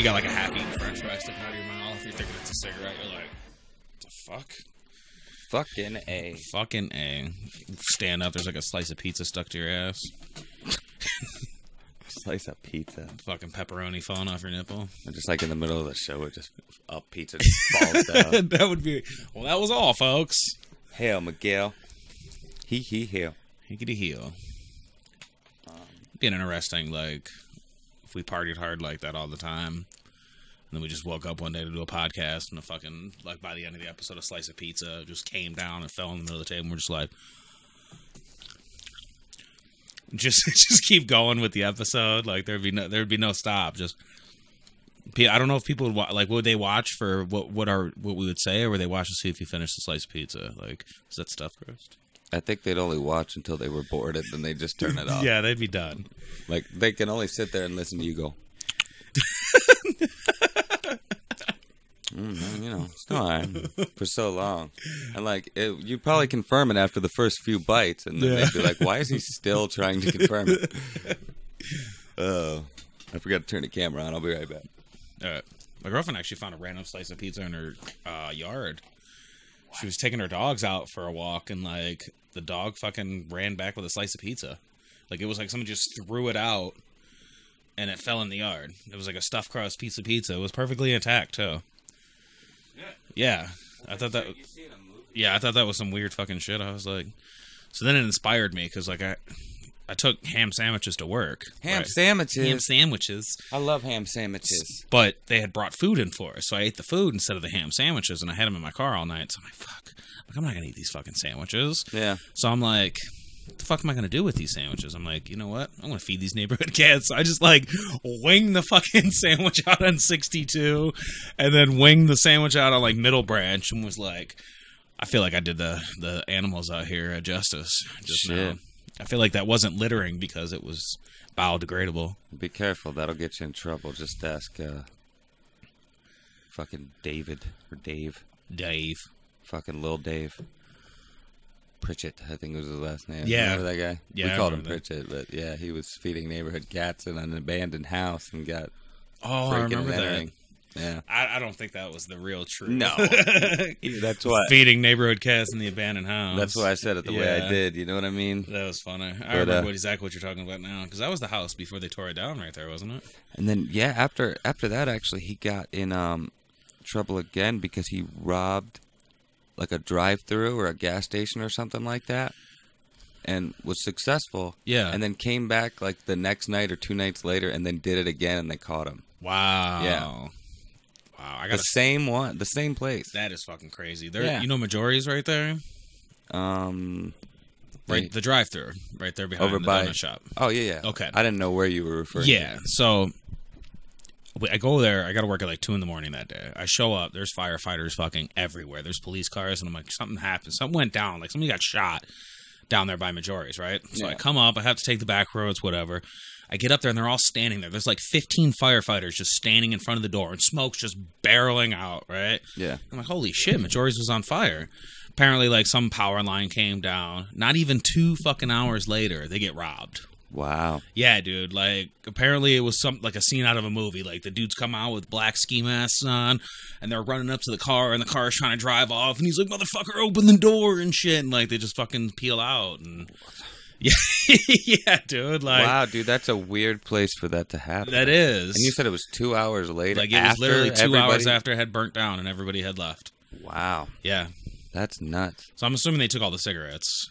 got like a half-eaten French fry sticking out of your mouth. You're thinking it's a cigarette. You're like, what the fuck? Fucking A. Fucking A. Stand up. There's like a slice of pizza stuck to your ass. Slice of pizza. Fucking pepperoni falling off your nipple. And just like in the middle of the show, it just pizza just falls down. That would be. Well, that was all, folks. Hail, Miguel. Hail. Hickety heel. Be an interesting, like, if we partied hard like that all the time, and then we just woke up one day to do a podcast, and a fucking, like, by the end of the episode, a slice of pizza just came down and fell in the middle of the table, and we're just like, just keep going with the episode. Like, there'd be no stop. Just, I don't know if people would like, would they watch for what we would say, or would they watch to see if you finish the slice of pizza? Like, is that stuffed crust? I think they'd only watch until they were bored, and then they'd just turn it off. Yeah, they'd be done. Like, they can only sit there and listen to you go. You know, it's fine for so long. And, like, you'd probably confirm it after the first few bites, and then they'd be like, why is he still trying to confirm it? Oh, I forgot to turn the camera on. I'll be right back. My girlfriend actually found a random slice of pizza in her yard. She was taking her dogs out for a walk, and, like, the dog fucking ran back with a slice of pizza. Like, it was like someone just threw it out, and it fell in the yard. It was like a stuffed crust piece of pizza. It was perfectly intact, too. Yeah. I thought that... Yeah, I thought that was some weird fucking shit. I was like... So then it inspired me, because, like, I took ham sandwiches to work. Ham sandwiches? Ham sandwiches. I love ham sandwiches. But they had brought food in for us, so I ate the food instead of the ham sandwiches, and I had them in my car all night. So I'm like, fuck. I'm not going to eat these fucking sandwiches. Yeah. So I'm like, what the fuck am I going to do with these sandwiches? I'm like, you know what? I'm going to feed these neighborhood cats. So I just, like, wing the fucking sandwich out on 62, and then wing the sandwich out on, like, Middle Branch, and was like, I feel like I did the animals out here justice just now. I feel like that wasn't littering because it was biodegradable. Be careful. That'll get you in trouble. Just ask fucking David or Dave. Dave. Fucking Lil Dave. Pritchett, I think was his last name. Yeah. Remember that guy? Yeah, we called him Pritchett, but yeah, he was feeding neighborhood cats in an abandoned house and got I remember that. Yeah. I don't think that was the real truth. No. That's why. Feeding neighborhood cats in the abandoned house. That's why I said it the way I did. You know what I mean? That was funny. I remember exactly what you're talking about now. Because that was the house before they tore it down right there, wasn't it? And then, yeah, after that, actually, he got in trouble again because he robbed, like, a drive-thru or a gas station or something like that. And was successful. Yeah. And then came back, like, the next night or 2 nights later and then did it again and they caught him. Wow. Yeah. Wow, the same one, the same place. That is fucking crazy. There, you know, Majori's right there. Right, the drive-thru, right there behind the donut shop. Oh yeah. Okay, I didn't know where you were referring. Yeah, so I go there. I got to work at like 2 a.m. that day. I show up. There's firefighters fucking everywhere. There's police cars, and I'm like, something happened. Something went down. Like somebody got shot down there by Majori's, right? So I come up. I have to take the back roads, whatever. I get up there, and they're all standing there. There's like 15 firefighters just standing in front of the door, and smoke's just barreling out, right? Yeah. I'm like, holy shit, Majori's was on fire. Apparently, like, some power line came down. Not even 2 fucking hours later, they get robbed. Wow. Yeah, dude. Like, apparently it was like a scene out of a movie. Like, the dudes come out with black ski masks on, and they're running up to the car, and the car's trying to drive off, and he's like, motherfucker, open the door and shit. And, like, they just fucking peel out, and... Yeah, yeah, dude. Like, wow, dude, that's a weird place for that to happen. That is. And you said it was 2 hours later. Like, it was literally 2 hours after it had burnt down and everybody had left. Wow. Yeah. That's nuts. So I'm assuming they took all the cigarettes.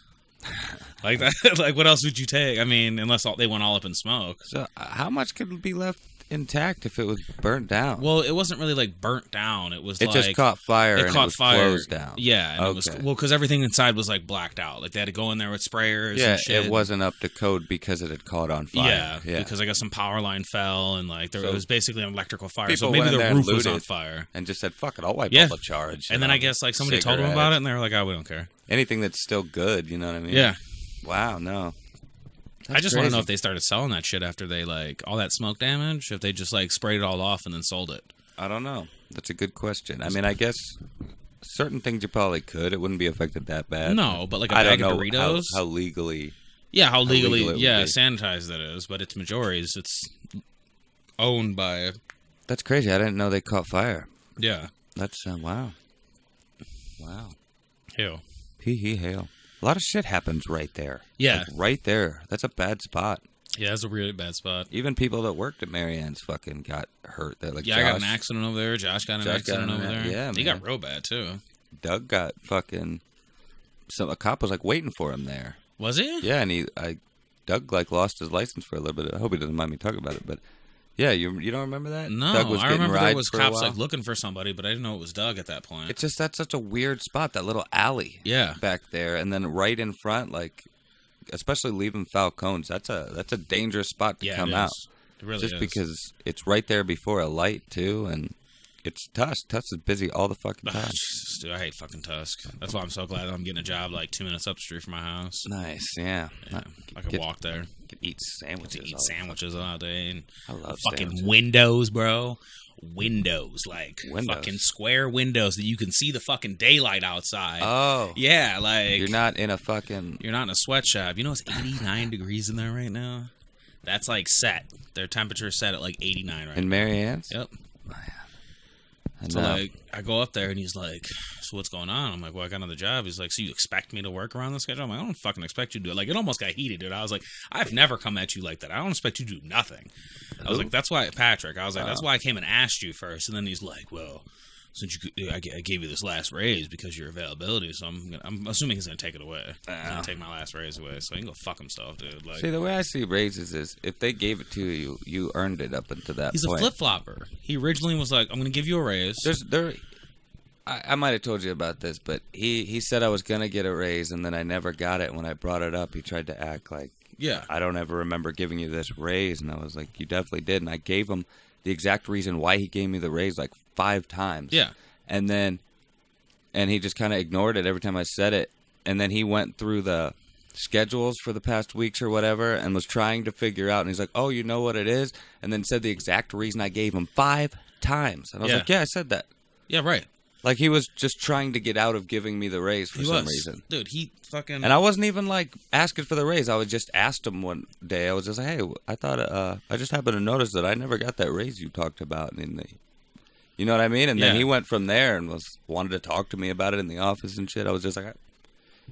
Like that. Like, what else would you take? I mean, unless they went all up in smoke. So how much could be left intact if it was burnt down? Well, it wasn't really like burnt down. It was just caught fire. It caught fire. Closed down. Yeah. And it was because everything inside was like blacked out. Like they had to go in there with sprayers. Yeah, and shit. It wasn't up to code because it had caught on fire. Yeah. Because I guess some power line fell and like it was basically an electrical fire. So People maybe went in the there roof and was on looted fire. And just said, "Fuck it, I'll wipe all the charge." And then I guess like somebody told them about it, and they were like, "Oh, we don't care." Anything that's still good, you know what I mean? Yeah. Wow. No. I just want to know if they started selling that shit after they, like, all that smoke damage, if they just, like, sprayed it all off and then sold it. I don't know. That's a good question. I mean, I guess certain things you probably could. It wouldn't be affected that bad. No, but, like, a bag of Doritos. How legally... Yeah, how legally sanitized that is. But it's Majori's. It's owned by That's crazy. I didn't know they caught fire. Yeah. That's, wow. Wow. Hail. Hail. A lot of shit happens right there. Yeah. Like, right there. That's a bad spot. Yeah, that's a really bad spot. Even people that worked at Marianne's fucking got hurt. Like yeah, Josh, I got an accident over there. Josh got an accident over there. Yeah, he man. got real bad, too. Doug got fucking... a cop was, like, waiting for him there. Was he? Yeah, and Doug, like, lost his license for a little bit. I hope he doesn't mind me talking about it, but... Yeah, you don't remember that? No, Doug was I remember there was cops, like, looking for somebody, but I didn't know it was Doug at that point. It's just, that's such a weird spot, that little alley. Yeah. Back there, and then right in front, like... Especially leaving Falcones, that's a dangerous spot to come out. It really just is. because it's right there before a light too, and it's Tusk. Tusk is busy all the fucking time. Jesus, dude, I hate fucking Tusk. That's why I'm so glad I'm getting a job like 2 minutes up the street from my house. Nice, yeah. I can walk there. Can eat sandwiches. Eat sandwiches all day. And I love fucking sandwiches. windows, bro. Windows, like Windows. fucking square windows that you can see the fucking daylight outside. Oh, yeah, like you're not in a sweatshop. You know it's 89 degrees in there right now. That's like set. Their temperature is set at like 89 right in now. Marianne's. Yep. So like I go up there and he's like, so what's going on? I'm like, well, I got another job. He's like, so you expect me to work around the schedule? I'm like, I don't fucking expect you to do it. Like, it almost got heated, dude. I was like, I've never come at you like that. I don't expect you to do nothing. I was like, that's why, Patrick, I was like, that's why I came and asked you first. And then he's like, well, since I gave you this last raise because of your availability, so I'm assuming he's going to take it away. He's going to take my last raise away, so he can go fuck himself, dude. Like, see, the way I see raises is if they gave it to you, you earned it up until that he's point. He's a flip-flopper. He originally was like, I'm going to give you a raise. I might have told you about this, but he said I was going to get a raise, and then I never got it. When I brought it up, he tried to act like, yeah, I don't ever remember giving you this raise. And I was like, you definitely did. And I gave him the exact reason why he gave me the raise like 5 times. Yeah. And he just kind of ignored it every time I said it. And then he went through the schedules for the past weeks or whatever and was trying to figure out. And he's like, oh, you know what it is? And then said the exact reason I gave him 5 times. And I was like, yeah, I said that. Yeah, right. Like, he was just trying to get out of giving me the raise for some reason. Dude, he fucking... And I wasn't even, like, asking for the raise. I was just asked him one day. I was just like, hey, I thought, I just happened to notice that I never got that raise you talked about. You know what I mean? And then he went from there and wanted to talk to me about it in the office and shit. I was just like...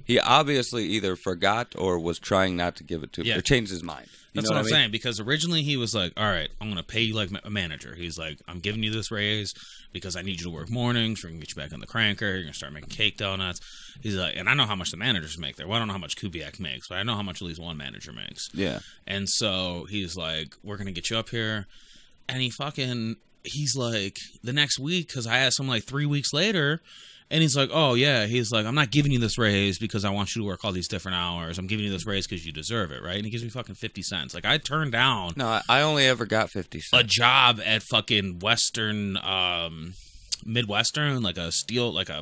He obviously either forgot or was trying not to give it to me. Or changed his mind. That's what I'm saying, because originally he was like, all right, I'm going to pay you like a manager. He's like, I'm giving you this raise because I need you to work mornings. We're going to get you back on the cranker. You're going to start making cake donuts. He's like, and I know how much the managers make there. Well, I don't know how much Kubiak makes, but I know how much at least one manager makes. Yeah. And so he's like, we're going to get you up here. And he's like, the next week, because I asked him like 3 weeks later, and he's like, oh, yeah. He's like, I'm not giving you this raise because I want you to work all these different hours. I'm giving you this raise because you deserve it, right? And he gives me fucking 50 cents. Like, I turned down... No, I only ever got 50 cents. A job at fucking Western... Midwestern, like a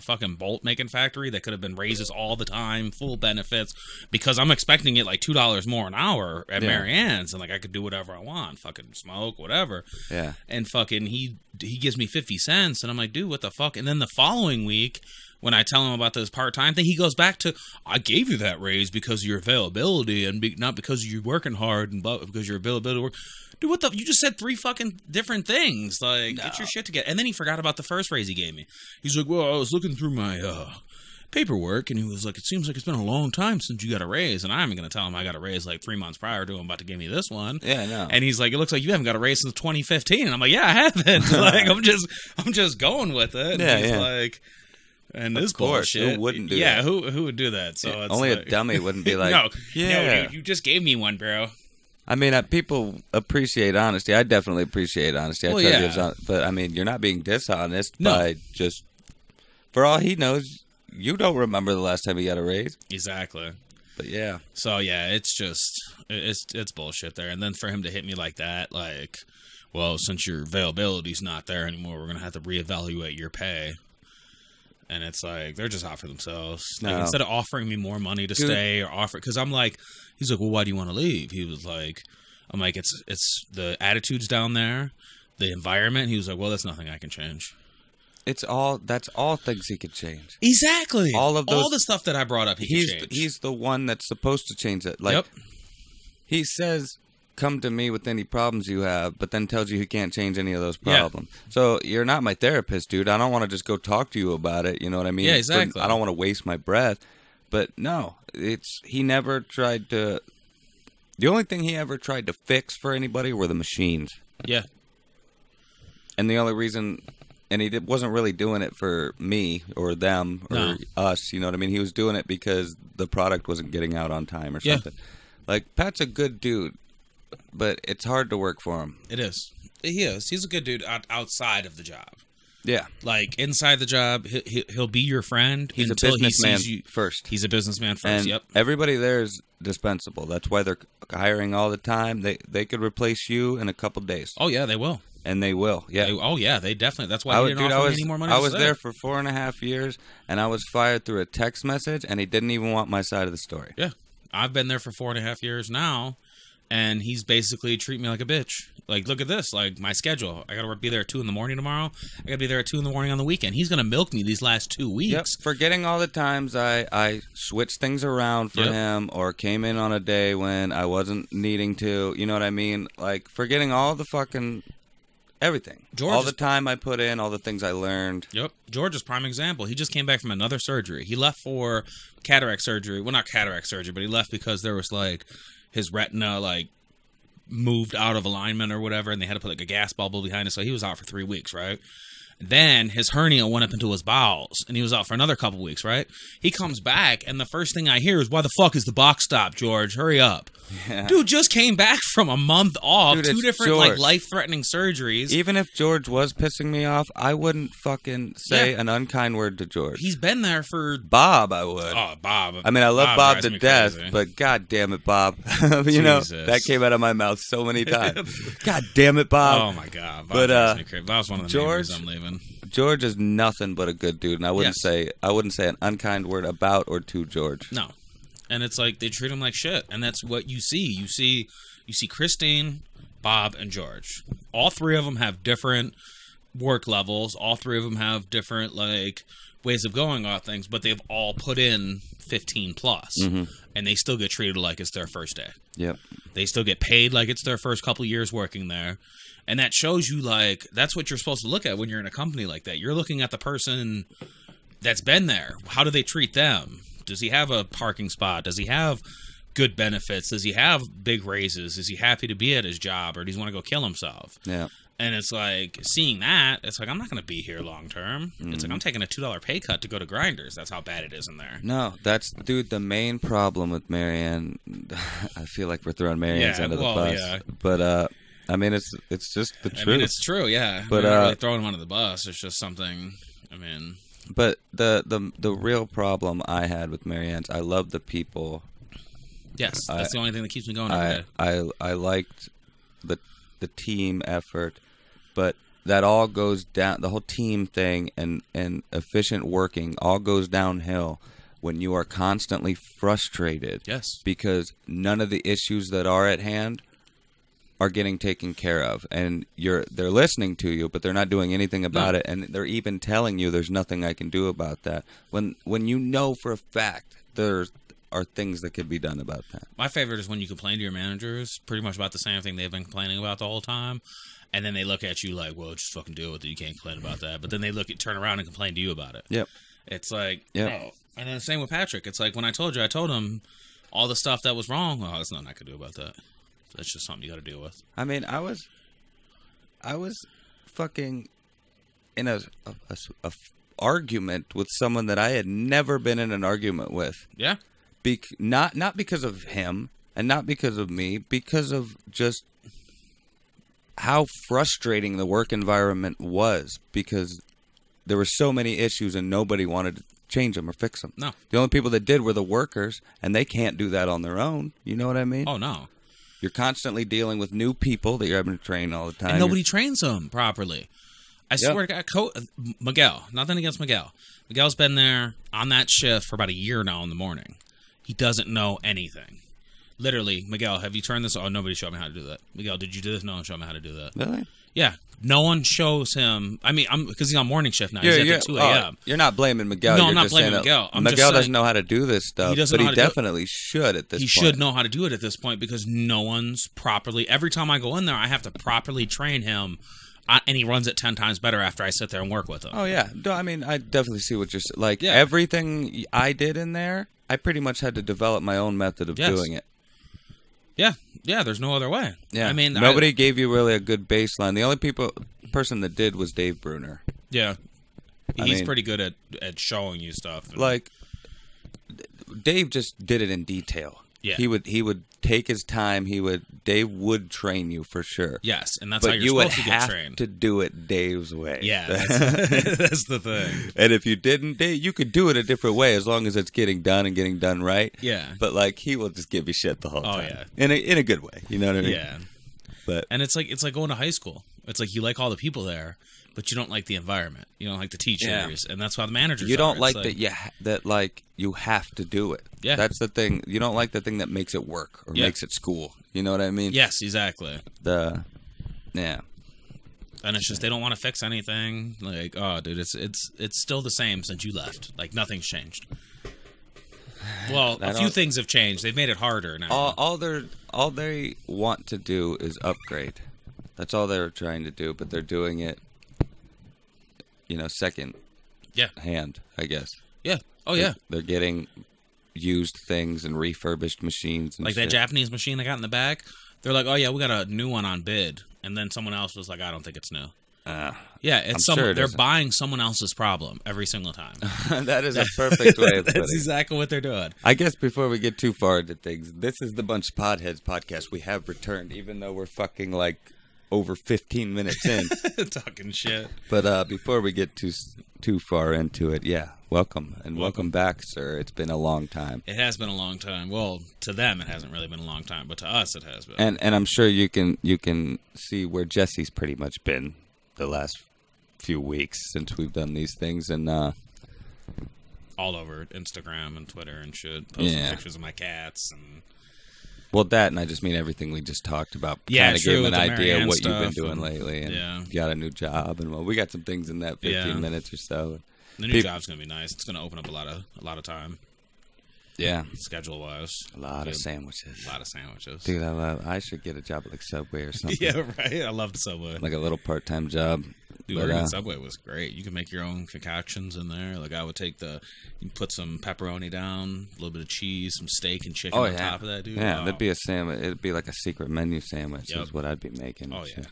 fucking bolt making factory that could have been raises all the time, full benefits, because I'm expecting it like $2 more an hour at Marianne's, and like I could do whatever I want, fucking smoke, whatever. Yeah. And fucking he gives me 50 cents, and I'm like, dude, what the fuck? And then the following week, when I tell him about this part-time thing, he goes back to, I gave you that raise because of your availability and not because you're working hard and because your availability to work. Dude, what the? You just said 3 fucking different things. Like, get your shit together. And then he forgot about the first raise he gave me. He's like, well, I was looking through my paperwork, and he was like, it seems like it's been a long time since you got a raise. And I'm going to tell him I got a raise like 3 months prior to him about to give me this one. Yeah, I know. And he's like, it looks like you haven't got a raise since 2015. And I'm like, yeah, I haven't. Like, I'm just going with it. And he's like... And this bullshit. Who wouldn't do that? Yeah, who would do that? So it's only like, a dummy wouldn't be like, no, dude, you just gave me one, bro. I mean, people appreciate honesty. I definitely appreciate honesty. But I mean, you're not being dishonest by just, for all he knows, you don't remember the last time he got a raise. Exactly. But yeah. So yeah, it's just, it's bullshit there. And then for him to hit me like that, like, well, since your availability's not there anymore, we're going to have to reevaluate your pay. And it's like, they're just out for themselves. Like, instead of offering me more money to stay or offer, because I'm like, he's like, well, why do you want to leave? He was like, I'm like, it's the attitudes down there, the environment. He was like, well, that's nothing I can change. That's all things he could change. Exactly. All the stuff that I brought up, he can change. He's the one that's supposed to change it. Like, he says, come to me with any problems you have, but then tells you he can't change any of those problems. So you're not my therapist, dude. I don't want to just go talk to you about it. You know what I mean? Yeah, exactly. I don't want to waste my breath. But no, he never tried to. The only thing he ever tried to fix for anybody were the machines. Yeah. And the only reason, and he wasn't really doing it for me or them or us. You know what I mean? He was doing it because the product wasn't getting out on time or something. Like, Pat's a good dude, but it's hard to work for him. It is. He is. He's a good dude outside of the job. Yeah. Like, inside the job, he'll be your friend He's until a businessman he sees you. first. He's a businessman first, And yep. everybody there is dispensable. That's why they're hiring all the time. They could replace you in a couple days. Oh, yeah, they will. And they will, yeah. They definitely. That's why he didn't offer me any more money. I was there for 4.5 years, and I was fired through a text message, and he didn't even want my side of the story. Yeah. I've been there for 4.5 years now, and he's basically treating me like a bitch. Like, look at this. Like, my schedule. I got to be there at 2 in the morning tomorrow. I got to be there at 2 in the morning on the weekend. He's going to milk me these last 2 weeks. Yep. Forgetting all the times I switched things around for him or came in on a day when I wasn't needing to. You know what I mean? Like, forgetting all the fucking everything. All the time I put in, all the things I learned. Yep. George is prime example. He just came back from another surgery. He left for cataract surgery. Well, not cataract surgery, but he left because there was, like, his retina, like, moved out of alignment or whatever, and they had to put like a gas bubble behind it, so he was out for 3 weeks, right? Then his hernia went up into his bowels, and he was out for another couple weeks, right? He comes back, and the first thing I hear is, why the fuck is the box stopped, George? Hurry up. Yeah. Dude just came back from a month off, Dude, 2 different like life-threatening surgeries. Even if George was pissing me off, I wouldn't fucking say an unkind word to George. He's been there for... Bob, I would. Oh, Bob. I mean, I love Bob to death, but god damn it, Bob. You know, that came out of my mouth so many times. God damn it, Bob. Oh, my God. Bob makes me crazy. Bob's one of the main reasons I'm leaving. George is nothing but a good dude, and I wouldn't say an unkind word about or to George. No. And it's like they treat him like shit, and that's what you see. You see Christine, Bob, and George. All 3 of them have different work levels. All 3 of them have different like ways of going about things, but they've all put in 15 plus, and they still get treated like it's their first day. Yep. They still get paid like it's their first couple years working there, and that shows you like that's what you're supposed to look at when you're in a company like that. You're looking at the person that's been there. How do they treat them? Does he have a parking spot? Does he have good benefits? Does he have big raises? Is he happy to be at his job, or does he want to go kill himself? Yeah. And it's like, seeing that, it's like, I'm not going to be here long term. It's like, I'm taking a $2 pay cut to go to Grinders. That's how bad it is in there. No, dude, the main problem with Marianne, I feel like we're throwing Marianne's under the bus. Yeah. But, I mean, it's just the truth. I mean, it's true, yeah. But, not really throwing him under the bus. It's just something, I mean... But the real problem I had with Marianne's, I love the people. Yes, that's the only thing that keeps me going every day. I liked the team effort, but that all goes down. The whole team thing and efficient working all goes downhill when you are constantly frustrated. Yes, because none of the issues that are at hand are getting taken care of, and they're listening to you, but they're not doing anything about it, and they're even telling you there's nothing I can do about that. When you know for a fact there are things that could be done about that. My favorite is when you complain to your managers pretty much about the same thing they've been complaining about the whole time, and then they look at you like, well, just fucking deal with it. You can't complain about that. But then they turn around and complain to you about it. Yep. It's like, oh. And then the same with Patrick. It's like when I told him all the stuff that was wrong. Oh, there's nothing I could do about that. That's just something you got to deal with. I mean, I was fucking in a argument with someone that I had never been in an argument with. Yeah. Not because of him and not because of me, because of just how frustrating the work environment was, because there were so many issues and nobody wanted to change them or fix them. No. The only people that did were the workers, and they can't do that on their own. You know what I mean? Oh, no. You're constantly dealing with new people that you're having to train all the time. And nobody trains them properly. I swear to God, Miguel, nothing against Miguel. Miguel's been there on that shift for about a year now in the morning. He doesn't know anything. Literally, Miguel, have you turned this on? Oh, nobody showed me how to do that. Miguel, did you do this? No one showed me how to do that. Really? Yeah. No one shows him. I mean, because he's on morning shift now. He's at 2 a.m. You're not blaming Miguel. No, You're I'm not just blaming saying Miguel. Miguel doesn't know how to do this stuff, but he definitely should at this point. He should know how to do it at this point because no one's properly. Every time I go in there, I have to properly train him, and he runs it 10 times better after I sit there and work with him. Oh, yeah. No, I mean, I definitely see what you're saying. Like, everything I did in there, I pretty much had to develop my own method of doing it. Yeah. Yeah, there's no other way. Yeah. I mean, nobody gave you really a good baseline. The only person that did was Dave Bruner. Yeah. He's pretty good at showing you stuff. Like, Dave just did it in detail. Yeah. He would take his time. Dave would train you for sure. Yes, and that's how you're supposed to get trained. But you would have to do it Dave's way. Yeah, that's the thing. And if you didn't, Dave, you could do it a different way as long as it's getting done and getting done right. Yeah. But like he will just give you shit the whole time. Oh yeah. In a good way. You know what I mean? Yeah. But and it's like going to high school. It's like you like all the people there, but you don't like the environment. You don't like the teachers, and that's why the managers. You don't like that. That like you have to do it. Yeah, that's the thing. You don't like the thing that makes it work or makes it school. You know what I mean? Yes, exactly. Yeah. And it's just they don't want to fix anything. Like, oh, dude, it's still the same since you left. Like nothing's changed. Well, a few things have changed. They've made it harder now. All they want to do is upgrade. That's all they're trying to do, but they're doing it, second hand, I guess. Yeah. Oh, yeah. They're getting used things and refurbished machines and like that Japanese machine they got in the back. They're like, oh, yeah, we got a new one on bid. And then someone else was like, I don't think it's new. They're buying someone else's problem every single time. That is a perfect way of putting it. That's exactly what they're doing. I guess before we get too far into things, this is the Buncha Podheads podcast. We have returned, even though we're fucking like over 15 minutes in. Talking shit. But before we get too far into it, welcome. And welcome back, sir. It's been a long time. It has been a long time. Well, to them it hasn't really been a long time, but to us it has been. And I'm sure you can see where Jesse's pretty much been the last few weeks since we've done these things, and all over Instagram and Twitter and shit, posting pictures of my cats and that, and I just mean everything we just talked about. Kind of give an idea of what you've been doing lately, and you got a new job, and we got some things in that 15 minutes or so. The new job's gonna be nice. It's gonna open up a lot of time. Yeah, schedule wise, a lot of sandwiches. Dude, I should get a job at like Subway or something. Yeah, right. I love the Subway. Like a little part-time job. Dude, working at Subway was great. You can make your own concoctions in there. Like I would take you put some pepperoni down, a little bit of cheese, some steak and chicken on top of that, dude. Yeah, that'd be a sandwich. It'd be like a secret menu sandwich is what I'd be making. Oh yeah.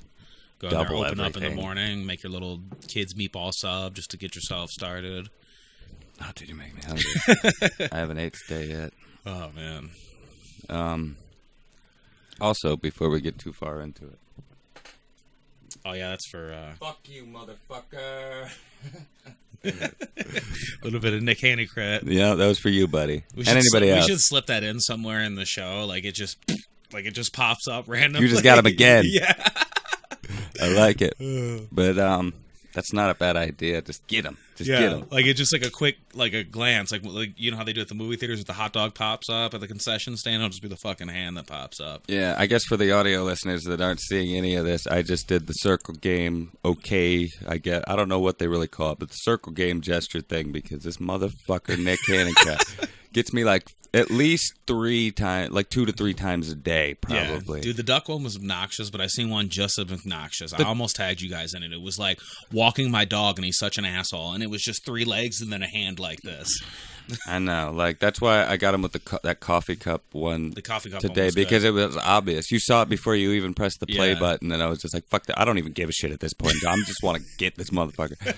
Go in there, open up in the morning, make your little kids meatball sub just to get yourself started. Oh, dude, you make me hungry. I haven't ate today yet. Oh man. Also, before we get too far into it. Oh yeah, that's for. Fuck you, motherfucker. A little bit of Nick Haneycrat. Yeah, that was for you, buddy. And anybody else. We should slip that in somewhere in the show. Like it just pops up randomly. You just got him again. Yeah. I like it. But that's not a bad idea. Just get him. Get him. Like it's just like a quick, like a glance, like you know how they do at the movie theaters with the hot dog pops up at the concession stand. It'll just be the fucking hand that pops up. Yeah, I guess for the audio listeners that aren't seeing any of this, I just did the circle game. Okay, I don't know what they really call it, but the circle game gesture thing because this motherfucker Nick Hannicat gets me like at least 3 times, like 2 to 3 times a day, probably. Yeah. Dude, the duck one was obnoxious, but I seen one just as obnoxious. I almost tagged you guys in it. It was like walking my dog, and he's such an asshole, and it was just 3 legs and then a hand like this. I know, like that's why I got him with that coffee cup one. The coffee cup today because it was obvious. You saw it before you even pressed the play button, and I was just like, "Fuck that! I don't even give a shit at this point. I just want to get this motherfucker."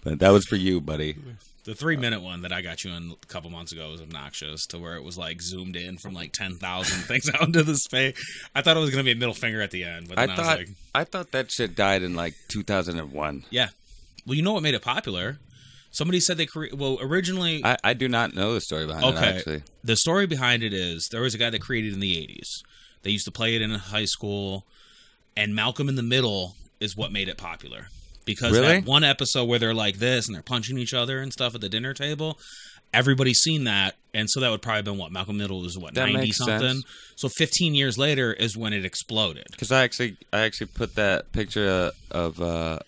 But that was for you, buddy. The 3-minute one that I got you in a couple months ago was obnoxious to where it was like zoomed in from like 10,000 things out into the space. I thought it was going to be a middle finger at the end, but then I thought that shit died in like 2001. Yeah. Well, you know what made it popular? Somebody said originally... I do not know the story behind it, actually. The story behind it is there was a guy that created it in the 80s. They used to play it in high school, and Malcolm in the Middle is what made it popular. Because that one episode where they're like this and they're punching each other and stuff at the dinner table, everybody's seen that And so that would probably have been what? Malcolm Middle was what, That 90 makes something? sense. So 15 years later is when it exploded. Because I actually put that picture of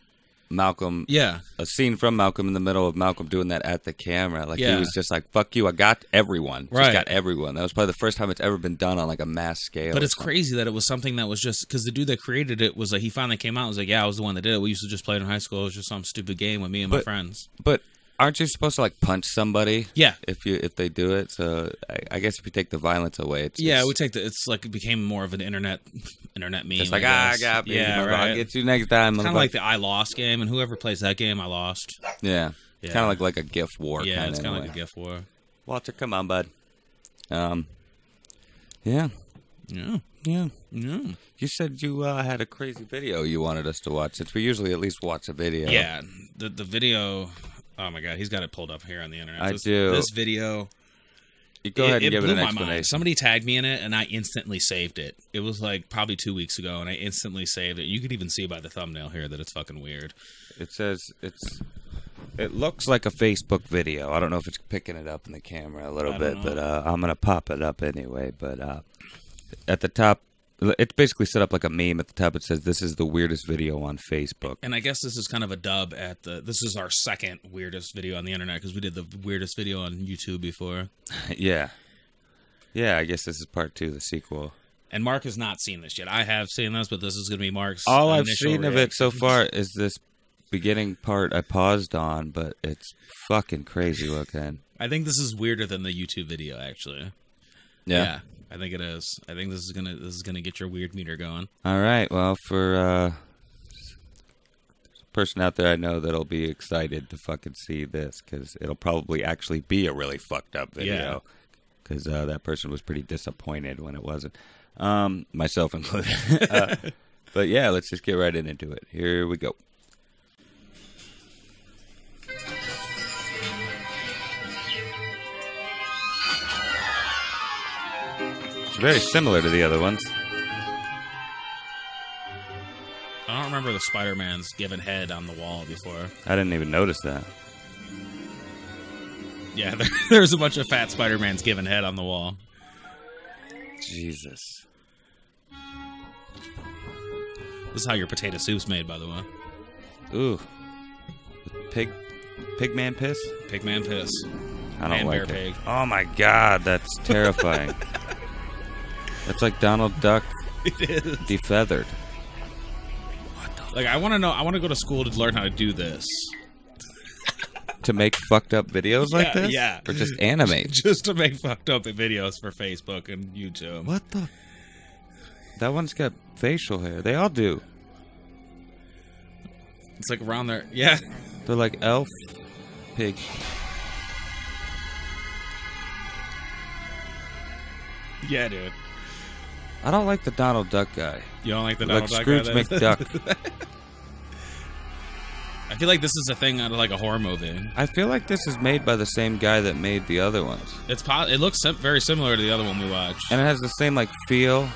Malcolm, Yeah. a scene from Malcolm in the middle of Malcolm doing that at the camera. Like, he Yeah. was just like, fuck you, I got everyone. Right. Just got everyone. That was probably the first time it's ever been done on, like, a mass scale. But it's crazy that it was something that was just, because the dude that created it was like, he finally came out and was like, yeah, I was the one that did it. We used to just play it in high school. It was just some stupid game with me and my friends. But aren't you supposed to, like, punch somebody? Yeah. If they do it? So I guess if you take the violence away, it's... We take it's like, it became more of an internet meme. It's like, I I got me. Yeah, right. I'll get you next time. Kind of like the I Lost game, and whoever plays that game, I lost. Yeah. Yeah. Kind of like a gift war. Yeah, it's kind of way. like a gift war. Walter, come on, bud. Yeah. Yeah. Yeah. Yeah. You said you had a crazy video you wanted us to watch, since we usually at least watch a video. Yeah. The video, oh my God, he's got it pulled up here on the internet. I do. This video... You go ahead and give it blew an my explanation. mind. Somebody tagged me in it, and I instantly saved it. It was like probably 2 weeks ago, and I instantly saved it. You could even see by the thumbnail here that it's fucking weird. It says it looks like a Facebook video. I don't know if it's picking it up in the camera a little bit, but I'm gonna pop it up anyway. But at the top, it's basically set up like a meme. At the top, it says, "This is the weirdest video on Facebook." And I guess this is kind of a dub at the. This is our second weirdest video on the internet because we did the weirdest video on YouTube before. Yeah. I guess this is part 2, the sequel. And Mark has not seen this yet. I have seen this, but this is going to be Mark's. All I've initial seen of it reaction. so far is this beginning part I paused on, but it's fucking crazy looking. I think this is weirder than the YouTube video, actually. Yeah, I think it is. I think this is gonna get your weird meter going. All right. Well, for a person out there I know that'll be excited to fucking see this, because it'll probably actually be a really fucked up video. Because that person was pretty disappointed when it wasn't. Myself included. But yeah, let's just get right into it. Here we go. It's very similar to the other ones. I don't remember the Spider-Man's given head on the wall before. I didn't even notice that. Yeah, there's a bunch of fat Spider-Mans giving head on the wall. Jesus. This is how your potato soup's made, by the way. Ooh. Pigman piss? Pigman piss. I don't like bear it. pig. Oh my God, that's terrifying. That's like Donald Duck It is. defeathered. Like, I want to go to school to learn how to do this. To make fucked up videos like this? Yeah. Or just animate? Just to make fucked up videos for Facebook and YouTube. What the? That one's got facial hair. They all do. It's like around there. Yeah. They're like elf pig. Yeah, dude. I don't like the Donald Duck guy. You don't like the Like Donald Duck Scrooge guy? McDuck. I feel like this is a thing out of like a horror movie. I feel like this is made by the same guy that made the other ones. It looks very similar to the other one we watched. And it has the same, like, feel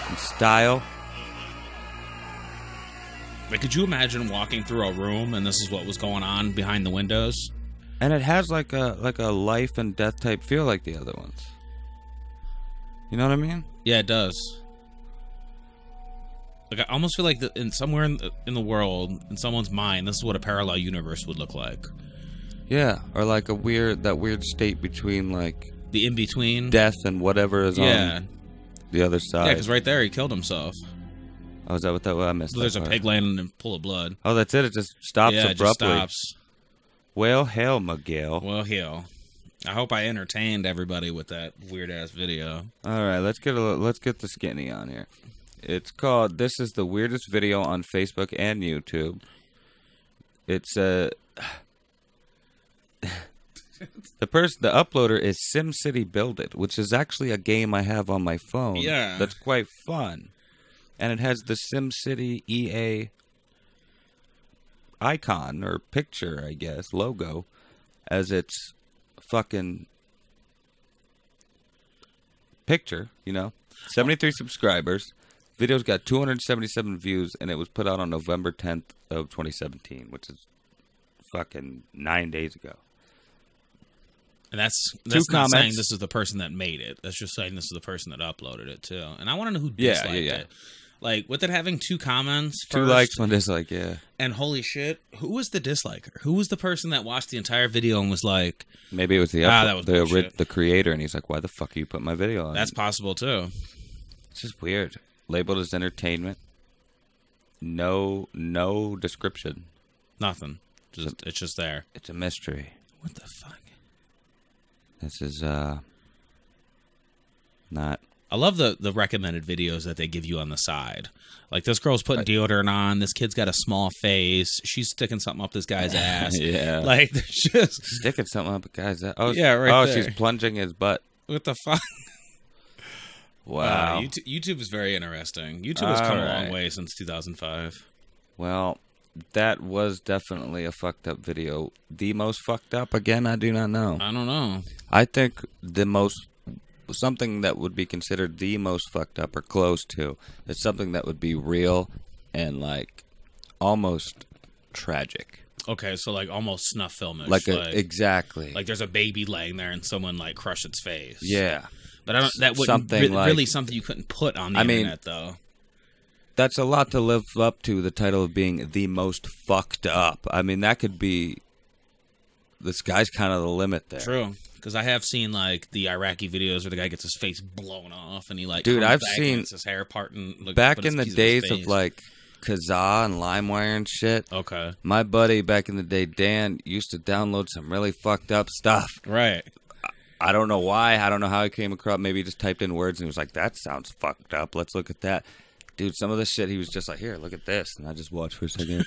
and style. Like, could you imagine walking through a room and this is what was going on behind the windows? And it has like a life and death type feel like the other ones. You know what I mean? Yeah, it does. Like, I almost feel like somewhere in the world, in someone's mind, this is what a parallel universe would look like. Yeah, or like that weird state between like The in-between. death and whatever is on the other side. Yeah, because right there he killed himself. Oh, is that what that was? I missed So there's that a part. pig laying in a pool of blood. Oh, that's it. It just stops Yeah, it just abruptly. stops. Well, hell, Miguel. Well, hell. I hope I entertained everybody with that weird-ass video. All right, let's get the skinny on here. It's called "This is the weirdest video on Facebook and YouTube." It's the uploader is SimCity Build It, which is actually a game I have on my phone. Yeah. That's quite fun, and it has the SimCity EA icon or picture, I guess, logo, as its fucking picture. 73 subscribers. Video's got 277 views, and it was put out on November 10th of 2017, which is fucking 9 days ago. And that's Two not saying comments. this is the person that made it. That's just saying this is the person that uploaded it too. And I want to know who Yeah, disliked yeah. it. Like, with it having 2 comments, Two first, likes, one dislike, yeah. and holy shit, who was the disliker? Who was the person that watched the entire video and was like, Maybe it was the that was bullshit. the creator, and he's like, "Why the fuck are you putting my video on?" that's possible too. It's just weird. Labeled as entertainment. No description. Nothing. It's just there. It's a mystery. What the fuck? This is not. I love the recommended videos that they give you on the side. Like, this girl's putting deodorant on. This kid's got a small face. She's sticking something up this guy's ass. Yeah. Like, there's just... Sticking something up a guy's ass. Oh, Yeah, right Oh, there. she's plunging his butt. What the fuck? Wow. YouTube is very interesting. YouTube has come a long Alright. way since 2005. Well, that was definitely a fucked up video. The most fucked up? Again, I do not know. I don't know. I think something that would be considered the most fucked up or close to is something that would be real and like almost tragic. Okay, so like almost snuff filmish. Exactly. Like there's a baby laying there and someone like crushed its face. Yeah. But I don't. That wouldn't really something you couldn't put on the internet though. That's a lot to live up to, the title of being the most fucked up. I mean, that could be. The sky's kind of the limit there. True. Because I have seen like the Iraqi videos where the guy gets his face blown off and he like Dude, comes I've back seen and it's his hair parting back in the days of like Kazaa and LimeWire and shit. Okay. My buddy back in the day, Dan, used to download some really fucked up stuff. Right. I don't know why. I don't know how he came across. Maybe he just typed in words and he was like, "That sounds fucked up. Let's look at that." Dude, some of the shit he was just like, "Here, look at this," and I just watched for a second,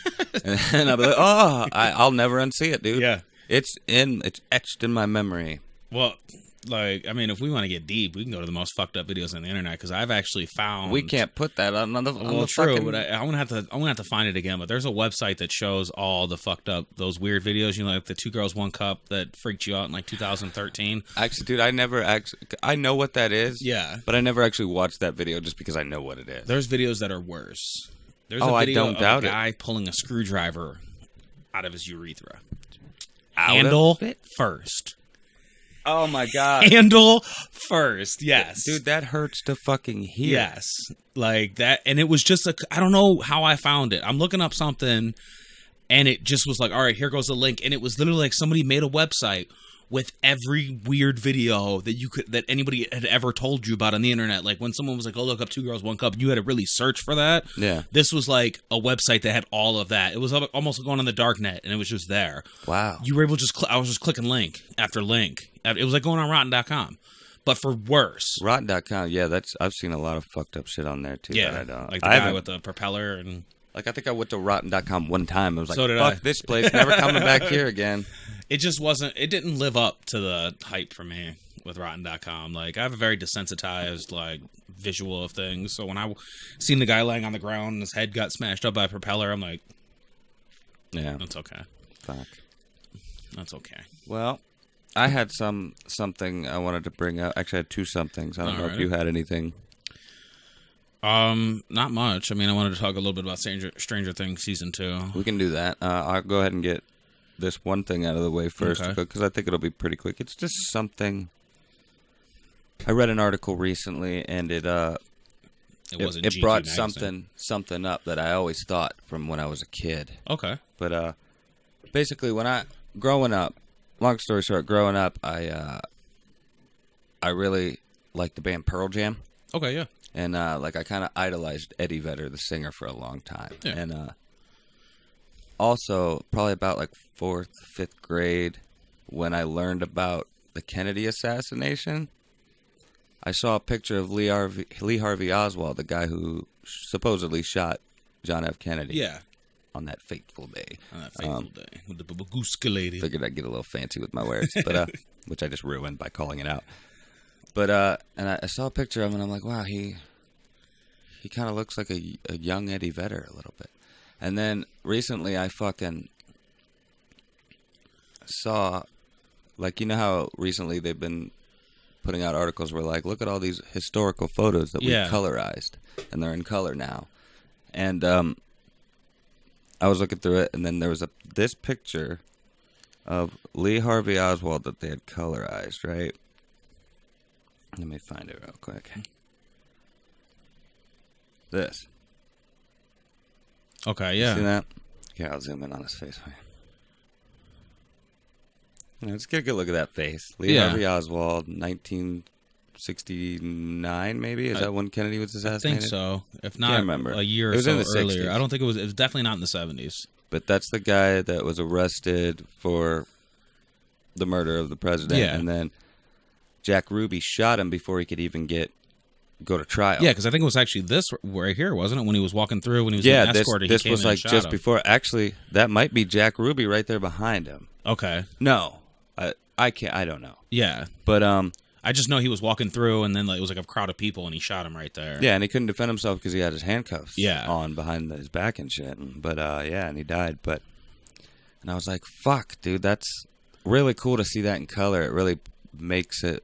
and I'll be like, "Oh, I'll never unsee it, dude." Yeah. It's etched in my memory. Well, like, I mean, if we want to get deep, we can go to the most fucked up videos on the internet because I've actually found We can't put that on the true, fucking... but I'm gonna have to find it again. But there's a website that shows all the fucked up those weird videos. You know, like the 2 Girls 1 Cup that freaked you out in like 2013. Actually, dude, I know what that is. Yeah, but I never actually watched that video just because I know what it is. There's videos that are worse. There's Oh, a I video don't of doubt a it. guy pulling a screwdriver out of his urethra. Out Handle of it? first. Oh my god. Handle first. Yes, Dude, that hurts to fucking hear. Yes, like that, and it was just I don't know how I found it. I'm looking up something, and it just was like, all right, here goes the link, and it was literally like somebody made a website with every weird video that anybody had ever told you about on the internet. Like when someone was like, "Oh, look up 2 Girls 1 Cup," you had to really search for that. Yeah. This was like a website that had all of that. It was almost like going on the dark net, and it was just there. Wow. You were able to just I was just clicking link after link. It was like going on Rotten.com, but for worse. Rotten.com, yeah, I've seen a lot of fucked up shit on there too. Yeah, that I don't. like the guy with the propeller and. Like, I think I went to Rotten.com one time. I was like, So did fuck I. this place. Never coming back here again. It just wasn't. It didn't live up to the hype for me with Rotten.com. Like, I have a very desensitized like visual of things. So when I seen the guy laying on the ground and his head got smashed up by a propeller, I'm like, Yeah, that's okay. fuck. That's okay. Well, I had something I wanted to bring up. Actually, I had 2 somethings. I don't know if you had anything. Not much. I mean, I wanted to talk a little bit about Stranger Things season 2. We can do that. I'll go ahead and get this one thing out of the way first because I think it'll be pretty quick. It's just something. I read an article recently, and it brought something up that I always thought from when I was a kid. Okay. But basically, growing up, long story short, growing up, I really liked the band Pearl Jam. Okay, yeah. And I kind of idolized Eddie Vedder, the singer, for a long time. Yeah. And also, probably about like 4th, 5th grade, when I learned about the Kennedy assassination, I saw a picture of Lee Harvey Oswald, the guy who supposedly shot John F. Kennedy. Yeah. On that fateful day. On that fateful day. With the Babuska lady. Figured I'd get a little fancy with my words, but which I just ruined by calling it out. But and I saw a picture of him, and I'm like, wow, he kind of looks like a young Eddie Vedder a little bit. And then recently, I fucking saw, like, you know how recently they've been putting out articles where, like, look at all these historical photos that we colorized, and they're in color now. And I was looking through it, and then there was this picture of Lee Harvey Oswald that they had colorized, right? Let me find it real quick. This. Okay, yeah. See that? Yeah, I'll zoom in on his face. Let's get a good look at that face. Lee Harvey Oswald, 1969, maybe? Is that when Kennedy was assassinated? I think so. If not, remember. a year or so earlier. I don't think it was. It was definitely not in the 70s. But that's the guy that was arrested for the murder of the president. Yeah. And then Jack Ruby shot him before he could even go to trial. Yeah, because I think it was actually this right here, wasn't it? When he was walking through, when he was being escorted, this was like just before. Actually, that might be Jack Ruby right there behind him. Okay. No, I can't. I don't know. Yeah, but I just know he was walking through, and then like, it was like a crowd of people, and he shot him right there. Yeah, and he couldn't defend himself because he had his handcuffs on behind his back and shit. But yeah, and he died. And I was like, fuck, dude, that's really cool to see that in color. It really makes it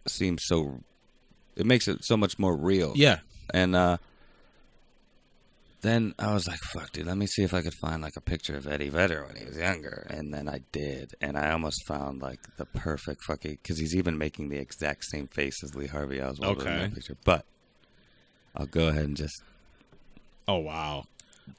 seem so. It makes it so much more real. Yeah. And then I was like, fuck, dude, let me see if I could find like a picture of Eddie Vedder when he was younger. And then I did. And I almost found like the perfect fucking, because he's even making the exact same face as Lee Harvey Oswald in that picture. But I'll go ahead and just. Oh, wow.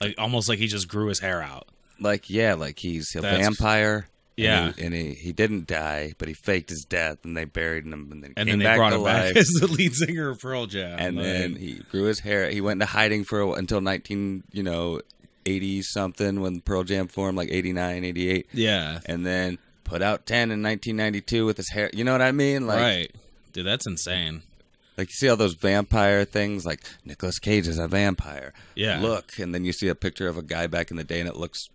Like almost like he just grew his hair out. Like, yeah, like he's a vampire. Yeah. And he didn't die, but he faked his death, and they buried him, and then they brought him back as the lead singer of Pearl Jam. And then he grew his hair. He went into hiding until 1980 something when Pearl Jam formed, like 89, 88. Yeah. And then put out 10 in 1992 with his hair. You know what I mean? Like, right. Dude, that's insane. Like, you see all those vampire things, like Nicolas Cage is a vampire. Yeah. Look, and then you see a picture of a guy back in the day, and it looks